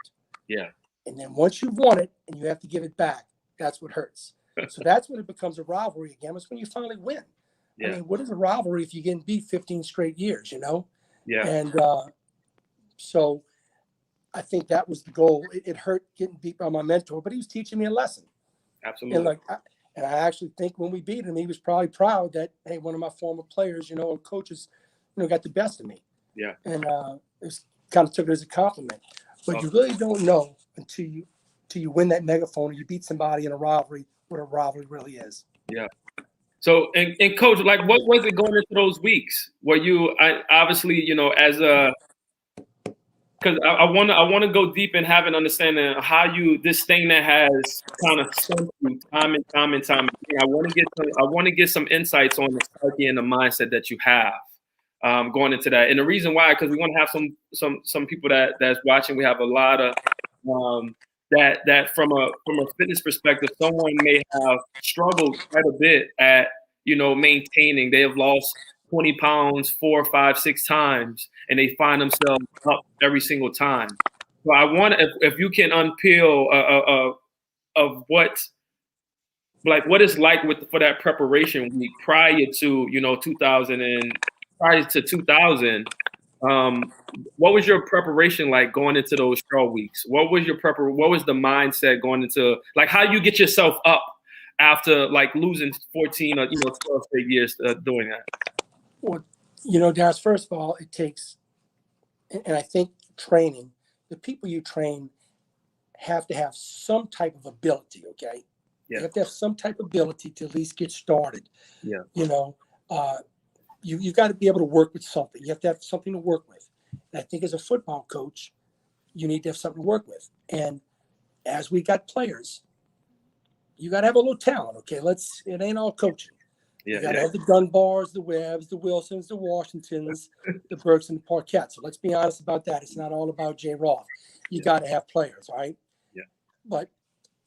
Yeah. And then once you've won it and you have to give it back, that's what hurts. So that's when it becomes a rivalry again. It's when you finally win. I mean, what is a rivalry if you're getting beat 15 straight years, you know? Yeah. And so I think that was the goal. It hurt getting beat by my mentor, but he was teaching me a lesson. Absolutely. And I actually think when we beat him, he was probably proud that, hey, one of my former players, you know, and coaches, you know, got the best of me. Yeah. And it kind of took it as a compliment. But you really don't know until you win that megaphone or you beat somebody in a rivalry what a rivalry really is. Yeah. So, and coach, like, what was it going into those weeks? Were you obviously, you know, as a, because I want to go deep and have an understanding of how this thing that has kind of sunk you time and time and time again. I want to get some insights on the psyche and the mindset that you have going into that. And the reason why, because we want to have some people that's watching. We have a lot of that from a fitness perspective, someone may have struggled quite a bit at, you know, maintaining. They have lost 20 pounds 4, 5, 6 times, and they find themselves up every single time. So I want, if you can unpeel of what it's like for that preparation week prior to, you know, 2000. What was your preparation like going into those show weeks? What was the mindset going into, like, how you get yourself up after like losing 14 or, you know, 12 straight years doing that? Well, you know, Daris, first of all, it takes, and I think training, the people you train have to have some type of ability, okay? Yeah. They have to have some type of ability to at least get started. Yeah. You know, you've got to be able to work with something. You have to have something to work with. And I think as a football coach, you need to have something to work with. And as we got players, you got to have a little talent, okay? It ain't all coaching. Yeah, you got to have the Dunbars, the Webbs, the Wilsons, the Washingtons, the Burks, and the Parquettes. So let's be honest about that. It's not all about Jay Roth. You got to have players, all right? Yeah. But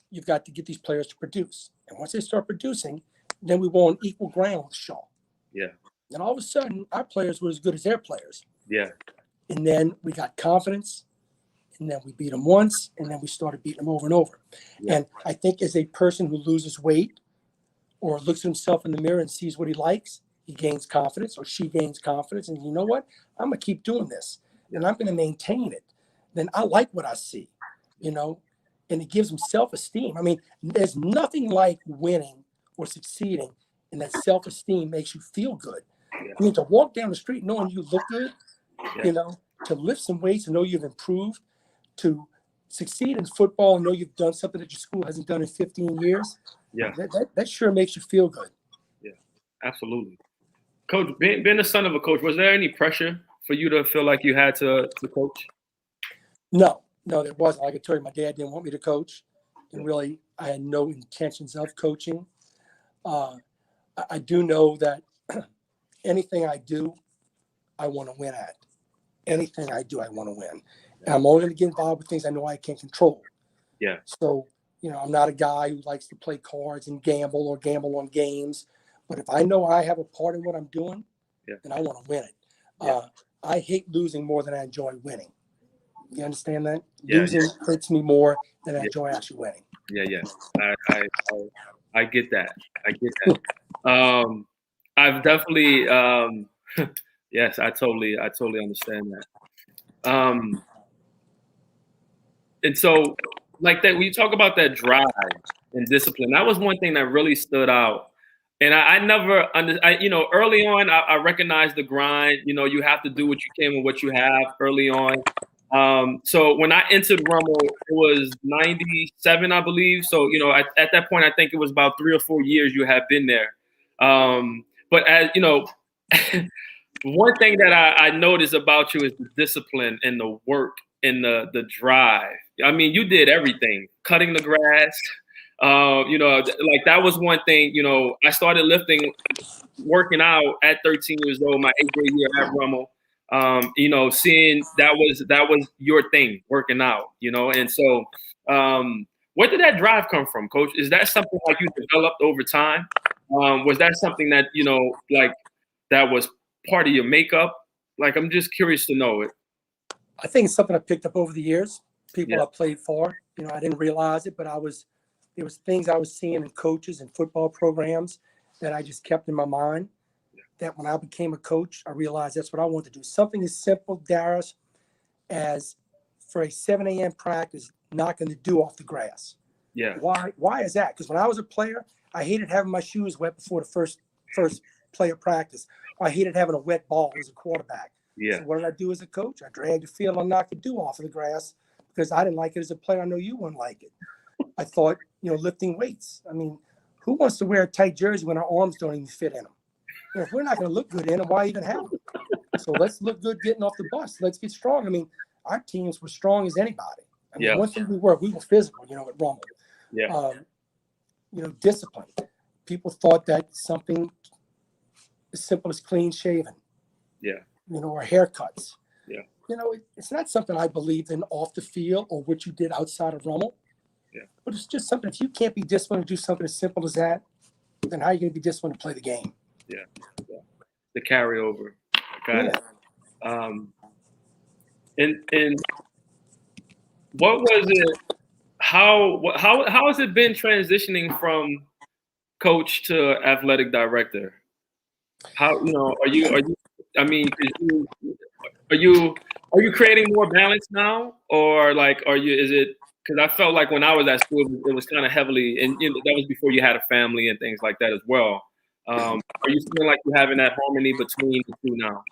you've got to get these players to produce. And once they start producing, then we were on equal ground with Shaw. Yeah. And all of a sudden, our players were as good as their players. Yeah. And then we got confidence. And then we beat them once. And then we started beating them over and over. Yeah. And I think as a person who loses weight, or looks at himself in the mirror and sees what he likes, he gains confidence, or she gains confidence. And you know what? I'm going to keep doing this, and I'm going to maintain it. Then I like what I see, you know, and it gives him self-esteem. I mean, there's nothing like winning or succeeding, and that self-esteem makes you feel good. Yeah. I mean, to walk down the street knowing you look good, you know, to lift some weights and know you've improved, to succeed in football and know you've done something that your school hasn't done in 15 years. Yeah, that sure makes you feel good. Yeah, absolutely. Coach, being the son of a coach, was there any pressure for you to feel like you had to coach? No, there wasn't. I could tell you, my dad didn't want me to coach, and really, I had no intentions of coaching. I do know that anything I do, I want to win at. Anything I do, I want to win. And I'm only going to get involved with things I know I can control. Yeah. So, you know, I'm not a guy who likes to play cards and gamble or gamble on games. But if I know I have a part in what I'm doing, then I want to win it. Yeah. I hate losing more than I enjoy winning. You understand that? Yeah, losing hurts me more than I enjoy actually winning. Yeah. I get that. I've definitely yes, I totally understand that. And so, like that, when you talk about that drive and discipline, that was one thing that really stood out. And I never, you know, early on, I recognized the grind. You know, you have to do what you can with what you have early on. So when I entered Rummel, it was 97, I believe. So, you know, at that point, I think it was about 3 or 4 years you had been there. But as you know, one thing that I noticed about you is the discipline and the work and the drive. I mean, you did everything, cutting the grass. You know, like that was one thing. You know, I started working out at 13 years old, my 8th grade year at Rummel. You know, seeing that was your thing, working out. You know, and so where did that drive come from, Coach? Is that something like you developed over time? Was that something that, you know, like that was part of your makeup? Like, I'm just curious to know it. I think it's something I picked up over the years. People I played for, you know, I didn't realize it, but there was things I was seeing in coaches and football programs that I just kept in my mind. that when I became a coach, I realized that's what I want to do. Something as simple, Daris, as for a 7 a.m. practice, knocking the dew off the grass. Yeah. Why is that? Because when I was a player, I hated having my shoes wet before the first play of practice. I hated having a wet ball as a quarterback. Yeah. So what did I do as a coach? I dragged the field and knocked the dew off of the grass because I didn't like it as a player. I know you wouldn't like it. I thought, lifting weights. I mean, who wants to wear a tight jersey when our arms don't even fit in them? If we're not going to look good in them, why even have them? So let's look good getting off the bus. Let's get strong. I mean, our teams were strong as anybody. I mean, one thing we were physical, at Rumble. Yeah. Discipline. People thought that something as simple as clean shaven. Yeah. Or haircuts. Yeah. It's not something I believed in off the field or what you did outside of Rummel. Yeah. But it's just something, if you can't be disciplined to do something as simple as that, then how are you going to be disciplined to play the game? Yeah. The carryover. Got it. And what was it? How has it been transitioning from coach to athletic director? How are you? I mean, are you creating more balance now, or like is it? Because I felt like when I was at school, it was kind of heavily, and that was before you had a family and things like that as well. Are you feeling like you're having that harmony between the two now?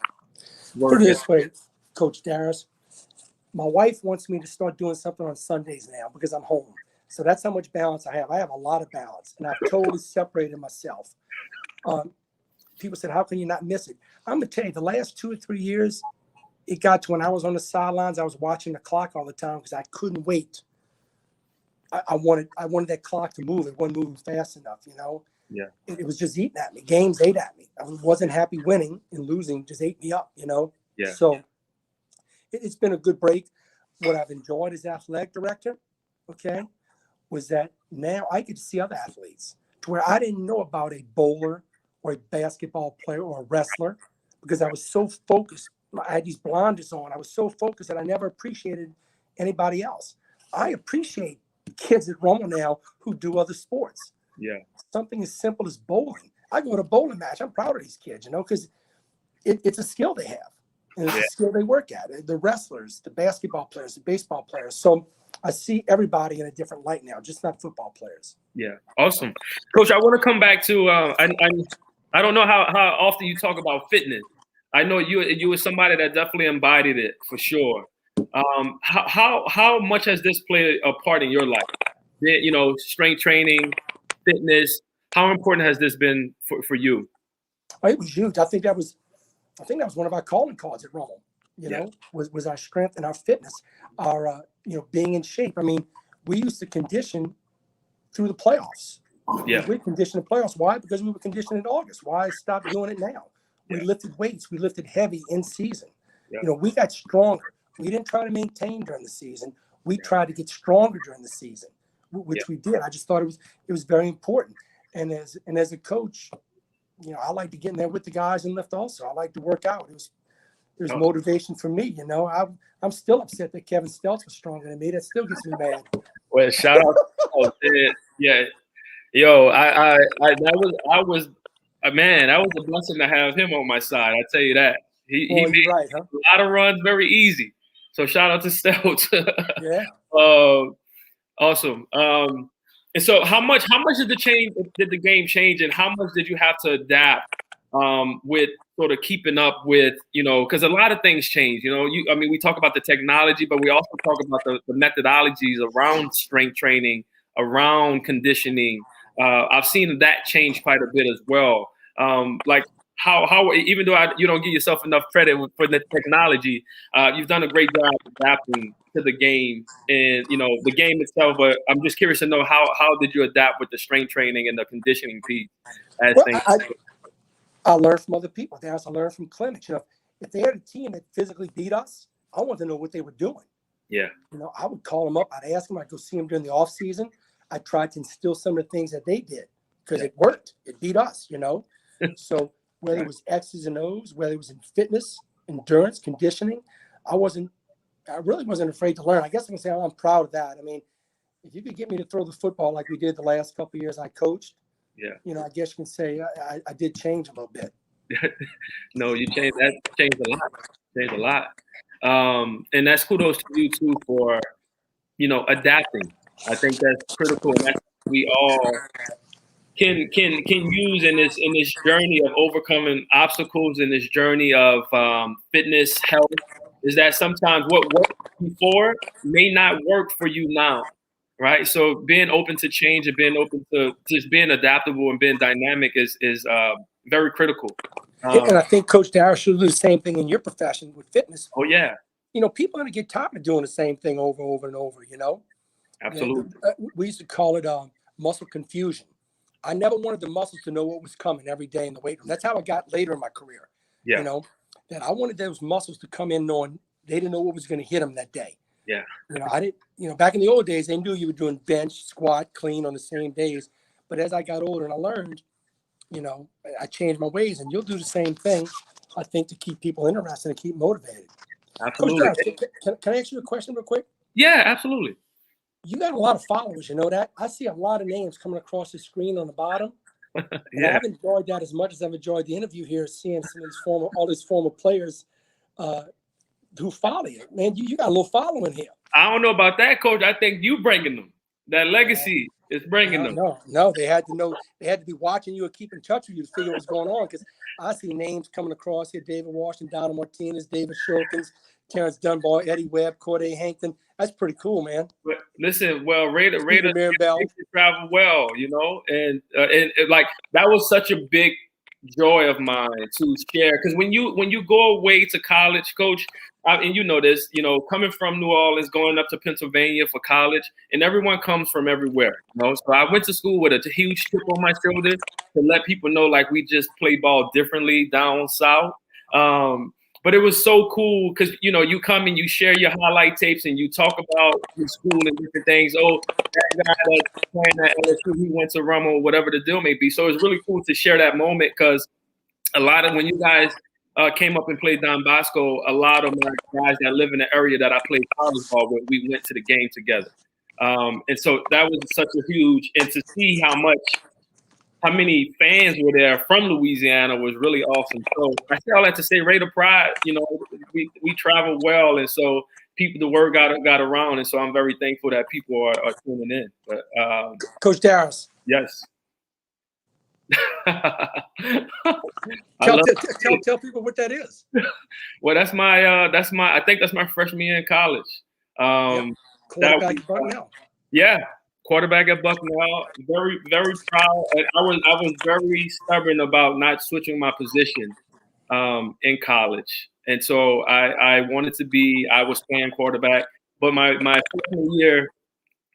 Put it this way, Coach Daris. My wife wants me to start doing something on Sundays now because I'm home. So that's how much balance I have. I have a lot of balance, and I've totally separated myself. People said, how can you not miss it? I'm going to tell you, the last 2 or 3 years, it got to when I was on the sidelines, I was watching the clock all the time because I couldn't wait. I wanted that clock to move. It wasn't moving fast enough, Yeah. It was just eating at me. Games ate at me. I wasn't happy winning, and losing just ate me up, Yeah. So it's been a good break. What I've enjoyed as athletic director, was that now I could see other athletes to where I didn't know about a bowler or a basketball player or a wrestler because I was so focused. I had these blinders on. I was so focused that I never appreciated anybody else. I appreciate kids at Rummel now who do other sports. Yeah. Something as simple as bowling. I go to a bowling match. I'm proud of these kids, because it's a skill they have. And it's a skill they work at. The wrestlers, the basketball players, the baseball players. So I see everybody in a different light now, just not football players. Yeah. Awesome. Coach, I want to come back to I don't know how often you talk about fitness. I know you were somebody that definitely embodied it for sure. How much has this played a part in your life? Strength training, fitness. How important has this been for you? It was huge. I think that was one of our calling cards at Rummel. Was our strength and our fitness, our being in shape. I mean, we used to condition through the playoffs. Yeah. We conditioned the playoffs. Why? Because we were conditioned in August. Why stop doing it now? We lifted weights. We lifted heavy in season. Yeah. We got stronger. We didn't try to maintain during the season. We tried to get stronger during the season, which we did. I just thought it was very important. And as a coach, I like to get in there with the guys and lift also. I like to work out. It was motivation for me. I'm still upset that Kevin Stelz was stronger than me. That still gets me mad. Well, shout out. Yeah. Yo, that was a blessing to have him on my side. I tell you that. He made right, huh? a lot of runs very easy. So shout out to Stelz. Yeah. Awesome. And so how much did the game change, and how much did you have to adapt with sort of keeping up with, because a lot of things change, we talk about the technology, but we also talk about the methodologies around strength training, around conditioning. I've seen that change quite a bit as well. Like how even though you don't give yourself enough credit for the technology, you've done a great job adapting to the game and the game itself. But I'm just curious to know how did you adapt with the strength training and the conditioning piece as things. I learned from other people. I learned from clinics. If they had a team that physically beat us, I wanted to know what they were doing. Yeah. I would call them up. I'd ask them. I'd go see them during the off season. I tried to instill some of the things that they did because it worked. It beat us. So whether it was X's and O's, whether it was in fitness, endurance, conditioning, I really wasn't afraid to learn. I guess I can say I'm proud of that. I mean, if you could get me to throw the football like we did the last couple of years I coached, I guess you can say I did change a little bit. No, you changed that. Changed a lot. Changed a lot. And that's kudos to you too for adapting. I think that's critical, and that's what we all can use in this journey of overcoming obstacles, in this journey of fitness, health. Is that sometimes what worked before may not work for you now, right? So being open to change and being open to just being adaptable and being dynamic is very critical. And I think Coach Daris should do the same thing in your profession with fitness. Oh yeah, People are going to get tired of doing the same thing over and over and over. absolutely. We used to call it muscle confusion. I never wanted the muscles to know what was coming every day in the weight room. That's how I got later in my career. Yeah. That I wanted those muscles to come in knowing they didn't know what was going to hit them that day. Yeah. I didn't, back in the old days, they knew you were doing bench, squat, clean on the same days. But as I got older and I learned, I changed my ways, and you'll do the same thing, I think, to keep people interested and keep motivated. Absolutely. Coach, can I ask you a question real quick? Yeah, absolutely. You got a lot of followers, you know that? I see a lot of names coming across the screen on the bottom. Yeah. I've enjoyed that as much as I've enjoyed the interview here, seeing some of all these former players who follow you. Man, you got a little following here. I don't know about that, Coach. I think you bringing them. That legacy is bringing them. No, they had to know. They had to be watching you and keep in touch with you to figure what's going on. Because I see names coming across here: David Washington, Donald Martinez, David Shulkins, Terrence Dunbar, Eddie Webb, Corday Hankton. That's pretty cool, man. But listen, well, Raider travel well, and like that was such a big joy of mine to share, because when you go away to college, Coach, and this, coming from New Orleans, going up to Pennsylvania for college, and everyone comes from everywhere, So I went to school with a huge chip on my shoulder to let people know, like, we just play ball differently down south. But it was so cool because, you come and you share your highlight tapes and you talk about your school and different things. Oh, that guy that's playing at LSU, he went to Rama, or whatever the deal may be. So it's really cool to share that moment, because a lot of when you guys came up and played Don Bosco, a lot of my guys that live in the area that I played college ball with, we went to the game together. And so that was such a huge, and to see how many fans were there from Louisiana was really awesome. So I say all that to say, Raider Pride, we travel well, and so the word got around, and so I'm very thankful that people are tuning in. But Coach Daris, yes. Tell people what that is. Well, that's my I think that's my freshman year in college. Quarterback at Bucknell. Yeah. Quarterback at Bucknell, very, very proud. And I was very stubborn about not switching my position in college. And so I was playing quarterback. But my freshman year,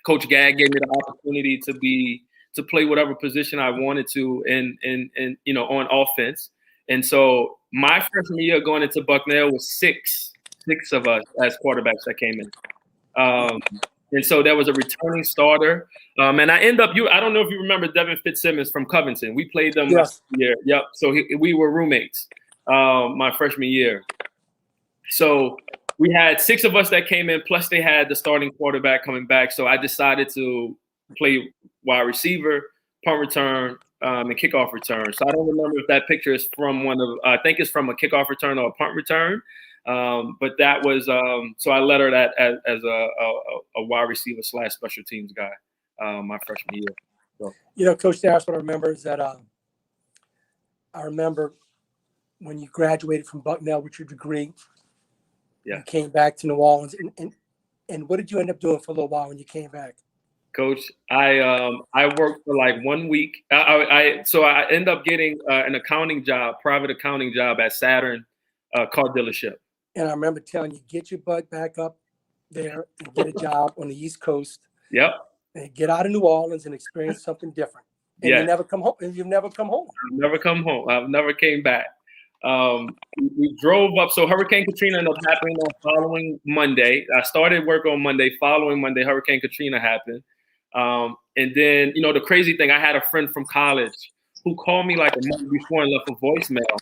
Coach Gag gave me the opportunity to play whatever position I wanted to in on offense. And so my freshman year going into Bucknell was six of us as quarterbacks that came in. And so there was a returning starter. And I I don't know if you remember Devin Fitzsimmons from Covington. We played them last year. Yep. So we were roommates my freshman year. So we had 6 of us that came in, plus they had the starting quarterback coming back. So I decided to play wide receiver, punt return, and kickoff return. So I don't remember if that picture is from I think it's from a kickoff return or a punt return. But that was so I lettered that as a wide receiver / special teams guy my freshman year. So. Coach Daris, what I remember is that I remember when you graduated from Bucknell with your degree, you came back to New Orleans, and what did you end up doing for a little while when you came back? Coach, I worked for like 1 week. So I ended up getting an private accounting job at Saturn car dealership. And I remember telling you, get your butt back up there and get a job on the East Coast. Yep. And get out of New Orleans and experience something different. And you never come home. And you've never come home. I've never come home. I've never came back. We drove up. So Hurricane Katrina ended up happening on following Monday. I started work on Monday. Following Monday, Hurricane Katrina happened. And then, the crazy thing, I had a friend from college who called me like a month before and left a voicemail.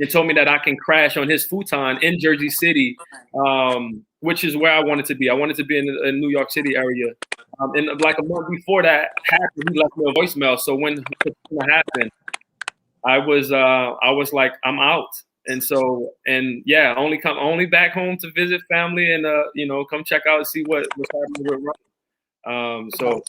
And told me that I can crash on his futon in Jersey City, which is where I wanted to be. I wanted to be in the New York City area. And like a month before that happened, he left me a voicemail. So when it happened, I was like, I'm out. And so, and yeah, only back home to visit family and come check out and see what's happening with Roth. So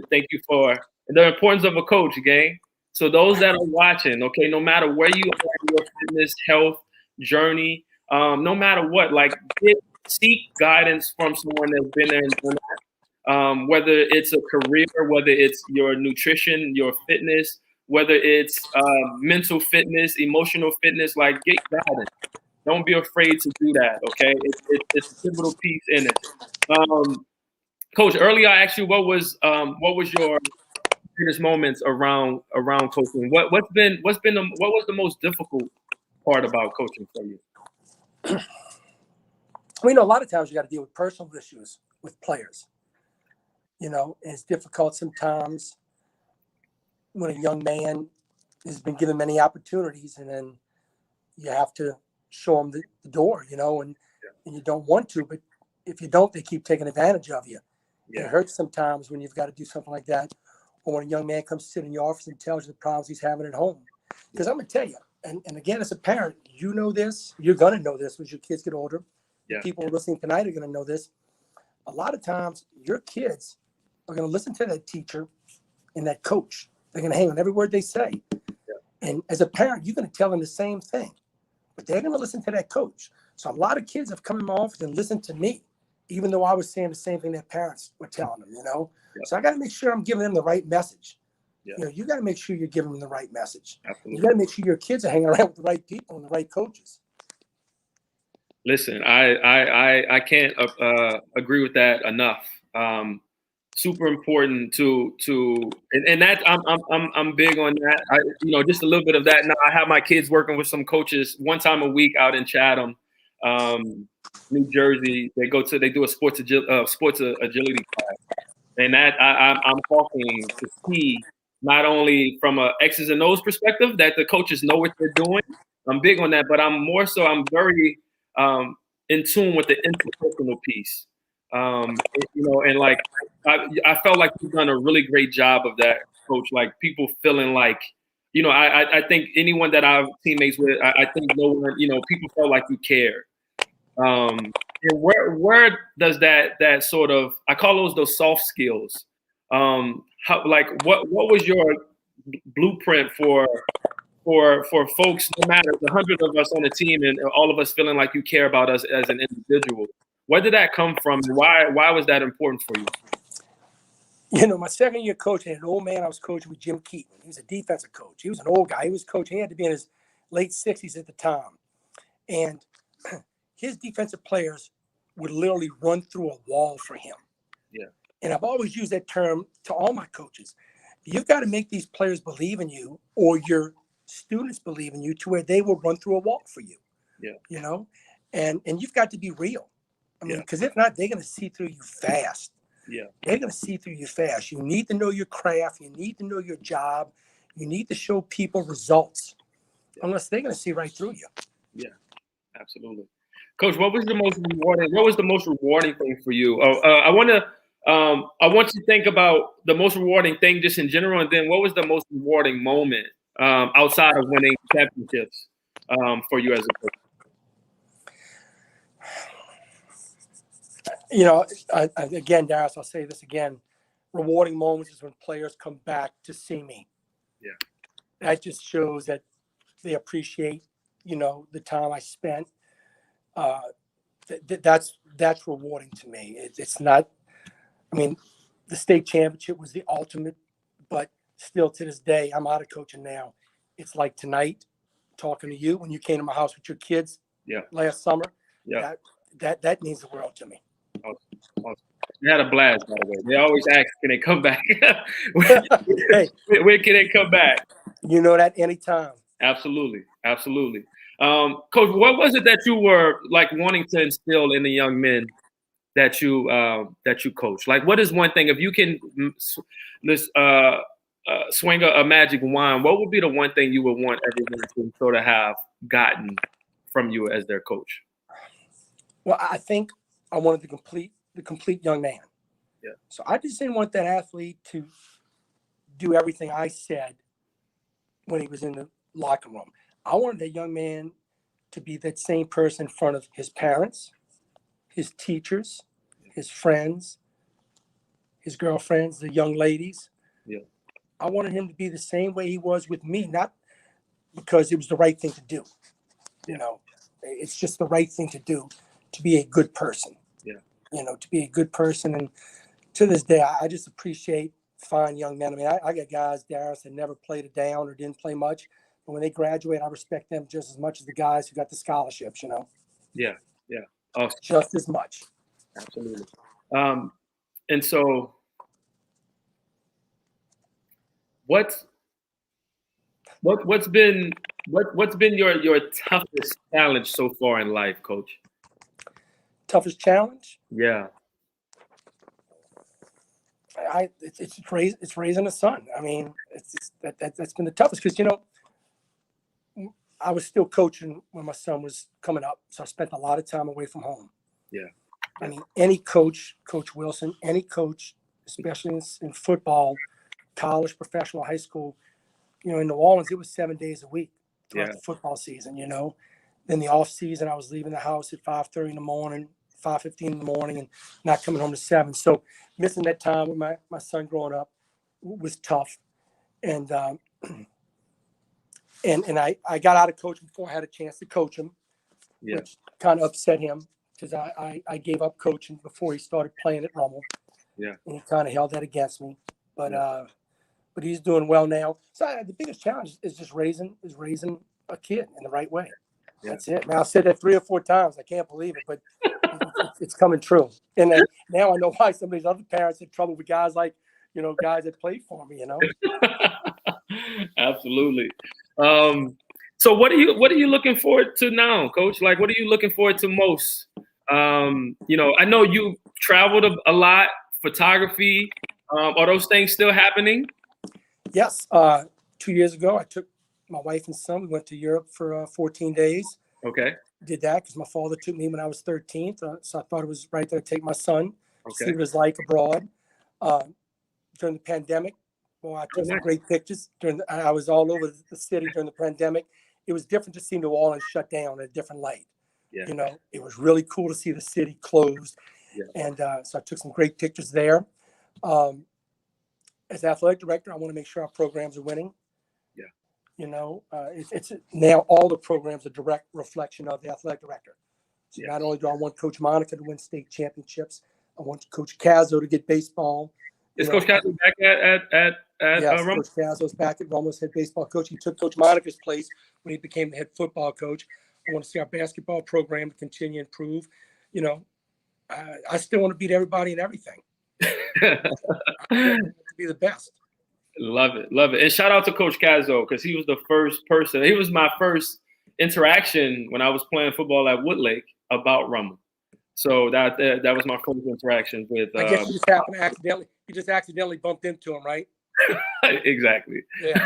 thank you for the importance of a coach, gang. So those that are watching, okay, no matter where you are in your fitness health journey, no matter what, like seek guidance from someone that's been there and done that. Whether it's a career, whether it's your nutrition, your fitness, whether it's mental fitness, emotional fitness, like get guidance. Don't be afraid to do that. Okay, it's a pivotal piece in it. Coach, earlier I asked you what was your greatest moments around coaching. What was the most difficult part about coaching for you? A lot of times you got to deal with personal issues with players. It's difficult sometimes when a young man has been given many opportunities, and then you have to show them the door, and you don't want to, but if you don't, they keep taking advantage of you. Yeah. It hurts sometimes when you've got to do something like that, or when a young man comes to sit in your office and tells you the problems he's having at home. Because I'm going to tell you, and again, as a parent, you know this, you're going to know this as your kids get older. Yeah. People listening tonight are going to know this. A lot of times, your kids are going to listen to that teacher and that coach. They're going to hang on every word they say. Yeah. And as a parent, you're going to tell them the same thing, but they're going to listen to that coach. So a lot of kids have come in my office and listened to me, even though I was saying the same thing their parents were telling them, Yeah. So I got to make sure I'm giving them the right message. Yeah. You got to make sure you're giving them the right message. Absolutely. You got to make sure your kids are hanging around with the right people and the right coaches. Listen, I can't agree with that enough. Super important and that I'm big on that. Just a little bit of that. Now I have my kids working with some coaches one time a week out in Chatham, New Jersey. They do a sports agility class, and that I'm talking to see not only from a X's and O's perspective that the coaches know what they're doing. I'm big on that, but I'm very in tune with the interpersonal piece. And like I felt like you've done a really great job of that, Coach. Like people feeling like, I think anyone that I've teammates with, I think no one, people felt like you cared. And where does that sort of, I call those soft skills. What was your blueprint for folks, no matter the 100 of us on the team and all of us feeling like you care about us as an individual? Where did that come from? And why was that important for you? My second year coach, had an old man I was coaching with, Jim Keaton. He was a defensive coach. He was an old guy. He was coaching. He had to be in his late 60s at the time. And his defensive players would literally run through a wall for him. Yeah. And I've always used that term to all my coaches. You've got to make these players believe in you, or your students believe in you, to where they will run through a wall for you. Yeah. And you've got to be real. I mean, because if not, they're going to see through you fast. Yeah. They're going to see through you fast. You need to know your craft. You need to know your job. You need to show people results. Yeah. Unless they're going to see right through you. Yeah, absolutely. Coach, what was the most rewarding thing for you? I want you to think about the most rewarding thing just in general, and then what was the most rewarding moment outside of winning championships for you as a coach? Again, Daris, I'll say this again. Rewarding moments is when players come back to see me. Yeah. That just shows that they appreciate, the time I spent. That's rewarding to me. It's not, the state championship was the ultimate, but still to this day, I'm out of coaching now. It's like tonight, talking to you when you came to my house with your kids last summer. Yeah. That means the world to me. Awesome. We had a blast, by the way. They always ask, can they come back? When can they come back? You know that anytime. Absolutely. Coach, what was it that you were like wanting to instill in the young men that you coach? Like, what is one thing, if you can swing a magic wand, what would be the one thing you would want everyone to sort of have gotten from you as their coach? Well, I think I wanted the complete young man. Yeah. So I just didn't want that athlete to do everything I said when he was in locker room. I wanted that young man to be that same person in front of his parents, his teachers, his friends, his girlfriends, the young ladies. Yeah. I wanted him to be the same way he was with me, not because it was the right thing to do. You know, it's just the right thing to do, to be a good person. Yeah. You know, to be a good person. And to this day, I just appreciate fine young men. I mean, I got guys, Daris, that never played it down or didn't play much. But when they graduate, I respect them just as much as the guys who got the scholarships, you know? Yeah. Yeah. Awesome. Just as much. Absolutely. And so what's been your toughest challenge so far in life, Coach? Toughest challenge? Yeah. It's raising a son. I mean, that's been the toughest because, you know, I was still coaching when my son was coming up, so I spent a lot of time away from home. Yeah. I mean, any coach, Coach Wilson, any coach, especially in football, college, professional, high school, you know, in New Orleans, it was 7 days a week throughout the football season, you know. Then the off season, I was leaving the house at 5:30 in the morning, 5:15 in the morning, and not coming home to 7. So missing that time with my son growing up was tough. And and I got out of coaching before I had a chance to coach him, which kind of upset him because I gave up coaching before he started playing at Rummel. Yeah. And he kind of held that against me. But he's doing well now. So the biggest challenge is just raising a kid in the right way. Yeah. That's it. Man, I've said that 3 or 4 times. I can't believe it, but it's coming true. And then now I know why some of these other parents have trouble with guys like, you know, guys that played for me, you know. Absolutely. So what are you looking forward to now, Coach? Like, what are you looking forward to most? You know, I know you traveled a lot, photography. Are those things still happening? Yes. 2 years ago, I took my wife and son. We went to Europe for 14 days. Okay. Did that because my father took me when I was 13. So I thought it was right there to take my son, see what it's like abroad. During the pandemic, well, I took some great pictures. I was all over the city during the pandemic. It was different to see New Orleans shut down in a different light. Yeah. You know, it was really cool to see the city closed. Yeah. And so I took some great pictures there. As athletic director, I want to make sure our programs are winning. Yeah. You know, it's now all the programs are direct reflection of the athletic director. So not only do I want Coach Monica to win state championships, I want Coach Cazzo to get baseball. Is Coach Cazzo back at yes, Coach Cazzo's back at Rummel, head baseball coach. He took Coach Monica's place when he became the head football coach. I want to see our basketball program continue to improve. You know, I still want to beat everybody and everything. I want to be the best. Love it. And shout out to Coach Cazzo because he was the first person. He was my first interaction when I was playing football at Woodlake about Rummel. So that was my first interaction with. I guess you just happened to accidentally. You just accidentally bumped into him, right? Exactly. Yeah.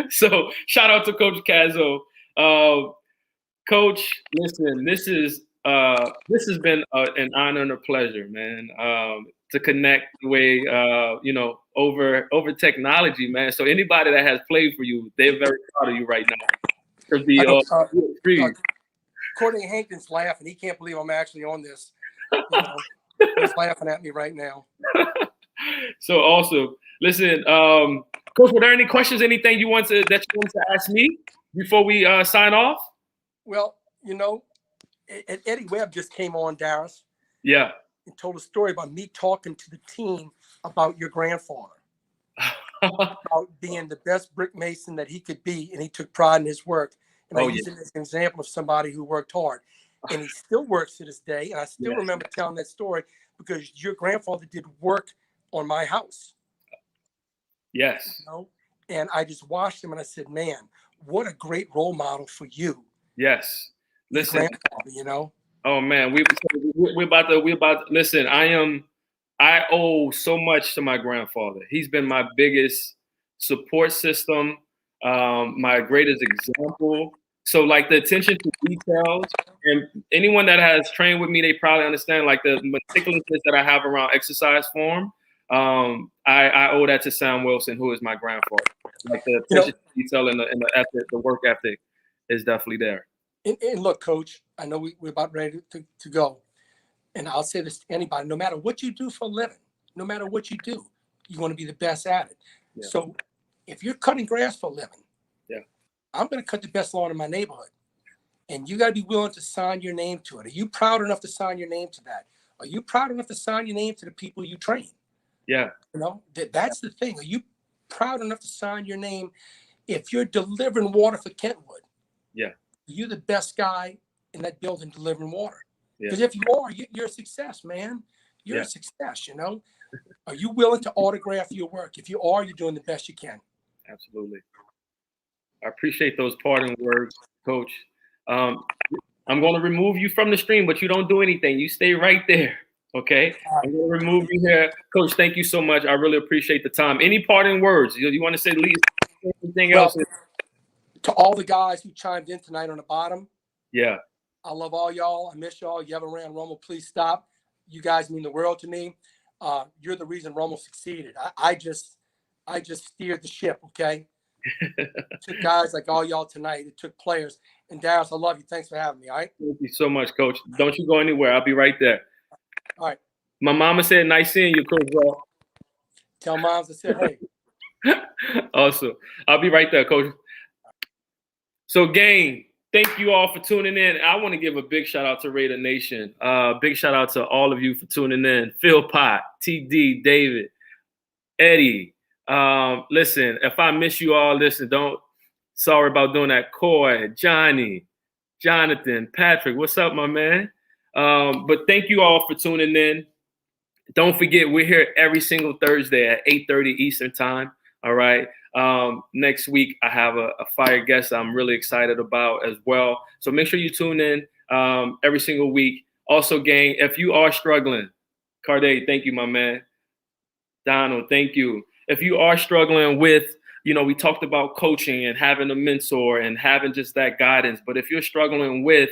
So shout out to Coach Cazzo. Coach, listen, this has been an honor and a pleasure, man. To connect the way you know, over technology, man. So anybody that has played for you, they're very proud of you right now. To be Courtney Hankins laughing. He can't believe I'm actually on this. You know, he's laughing at me right now. So awesome. Listen, Coach, were there any questions, anything that you want to ask me before we sign off? Well, you know, Eddie Webb just came on, Daris. Yeah. And told a story about me talking to the team about your grandfather. About being the best brick mason that he could be, and he took pride in his work. And I use it as an example of somebody who worked hard. And he still works to this day. And I still remember telling that story because your grandfather did work on my house. Yes. You know? And I just watched him and I said, man, what a great role model for you. Yes. Listen. Grandfather, you know? Oh man, we're about to listen. I owe so much to my grandfather. He's been my biggest support system, my greatest example. So like the attention to details, and anyone that has trained with me, they probably understand like the meticulousness that I have around exercise form. I owe that to Sam Wilson, who is my grandfather. Like the You know, attention to detail and the ethic, the work ethic is definitely there. and look, Coach, I know we're about ready to go. And I'll say this to anybody, no matter what you do for a living, no matter what you do, you want to be the best at it. Yeah. So if you're cutting grass for a living, Yeah. I'm going to cut the best lawn in my neighborhood. And you got to be willing to sign your name to it. Are you proud enough to sign your name to that? Are you proud enough to sign your name to the people you train? Yeah. You know, that's the thing. Are you proud enough to sign your name if you're delivering water for Kentwood? Yeah. You're the best guy in that building delivering water. Yeah. Because if you are, you're a success, man. You're a success, you know. Are you willing to autograph your work? If you are, you're doing the best you can. Absolutely. I appreciate those parting words, Coach. I'm going to remove you from the stream, but you don't do anything. You stay right there. Okay. I'm going to remove you here. Coach, thank you so much. I really appreciate the time. Any parting words? You want to say anything else? To all the guys who chimed in tonight on the bottom. Yeah. I love all y'all. I miss y'all. You haven't ran Romo, please stop. You guys mean the world to me. You're the reason Romo succeeded. I just steered the ship, okay? It took guys like all y'all tonight. It took players. And Daris, I love you. Thanks for having me, all right? Thank you so much, Coach. Don't you go anywhere. I'll be right there. All right. My mama said, nice seeing you, Coach Roth. Tell moms I said, hey. Awesome. I'll be right there, Coach. So, gang, thank you all for tuning in. I want to give a big shout out to Raider Nation. Big shout out to all of you for tuning in. Phil Pot, TD, David, Eddie. Listen, if I miss you all, listen, sorry about doing that. Coy, Johnny, Jonathan, Patrick, what's up, my man? But thank you all for tuning in. Don't forget, we're here every single Thursday at 8:30 Eastern time. All right. Next week, I have a fire guest I'm really excited about as well. So make sure you tune in every single week. Also, gang, if you are struggling, Carday, thank you, my man. Donald, thank you. If you are struggling with, we talked about coaching and having a mentor and having just that guidance. But if you're struggling with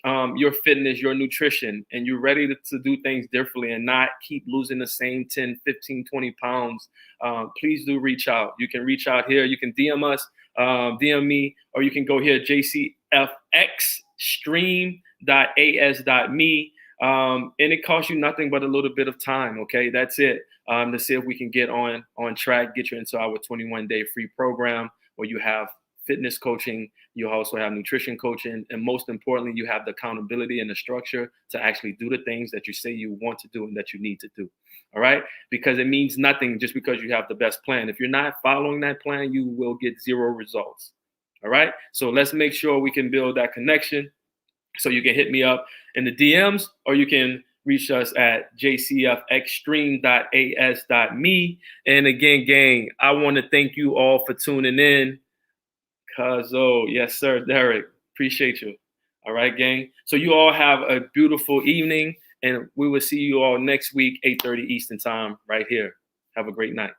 your fitness, your nutrition, and you're ready to do things differently and not keep losing the same 10, 15, 20 pounds, please do reach out. You can reach out here. You can DM us, DM me, or you can go here, jcfxstream.as.me. And it costs you nothing but a little bit of time. Okay, that's it. To see if we can get on track, get you into our 21-day free program where you have fitness coaching, you also have nutrition coaching, and most importantly, you have the accountability and the structure to actually do the things that you say you want to do and that you need to do. All right? Because it means nothing just because you have the best plan. If you're not following that plan, you will get zero results. All right? So let's make sure we can build that connection. So you can hit me up in the DMs, or you can reach us at jcfxstream.as.me. And again, gang, I want to thank you all for tuning in. Yes, sir, Derek. Appreciate you. All right, gang. So you all have a beautiful evening, and we will see you all next week, 8:30 Eastern time, right here. Have a great night.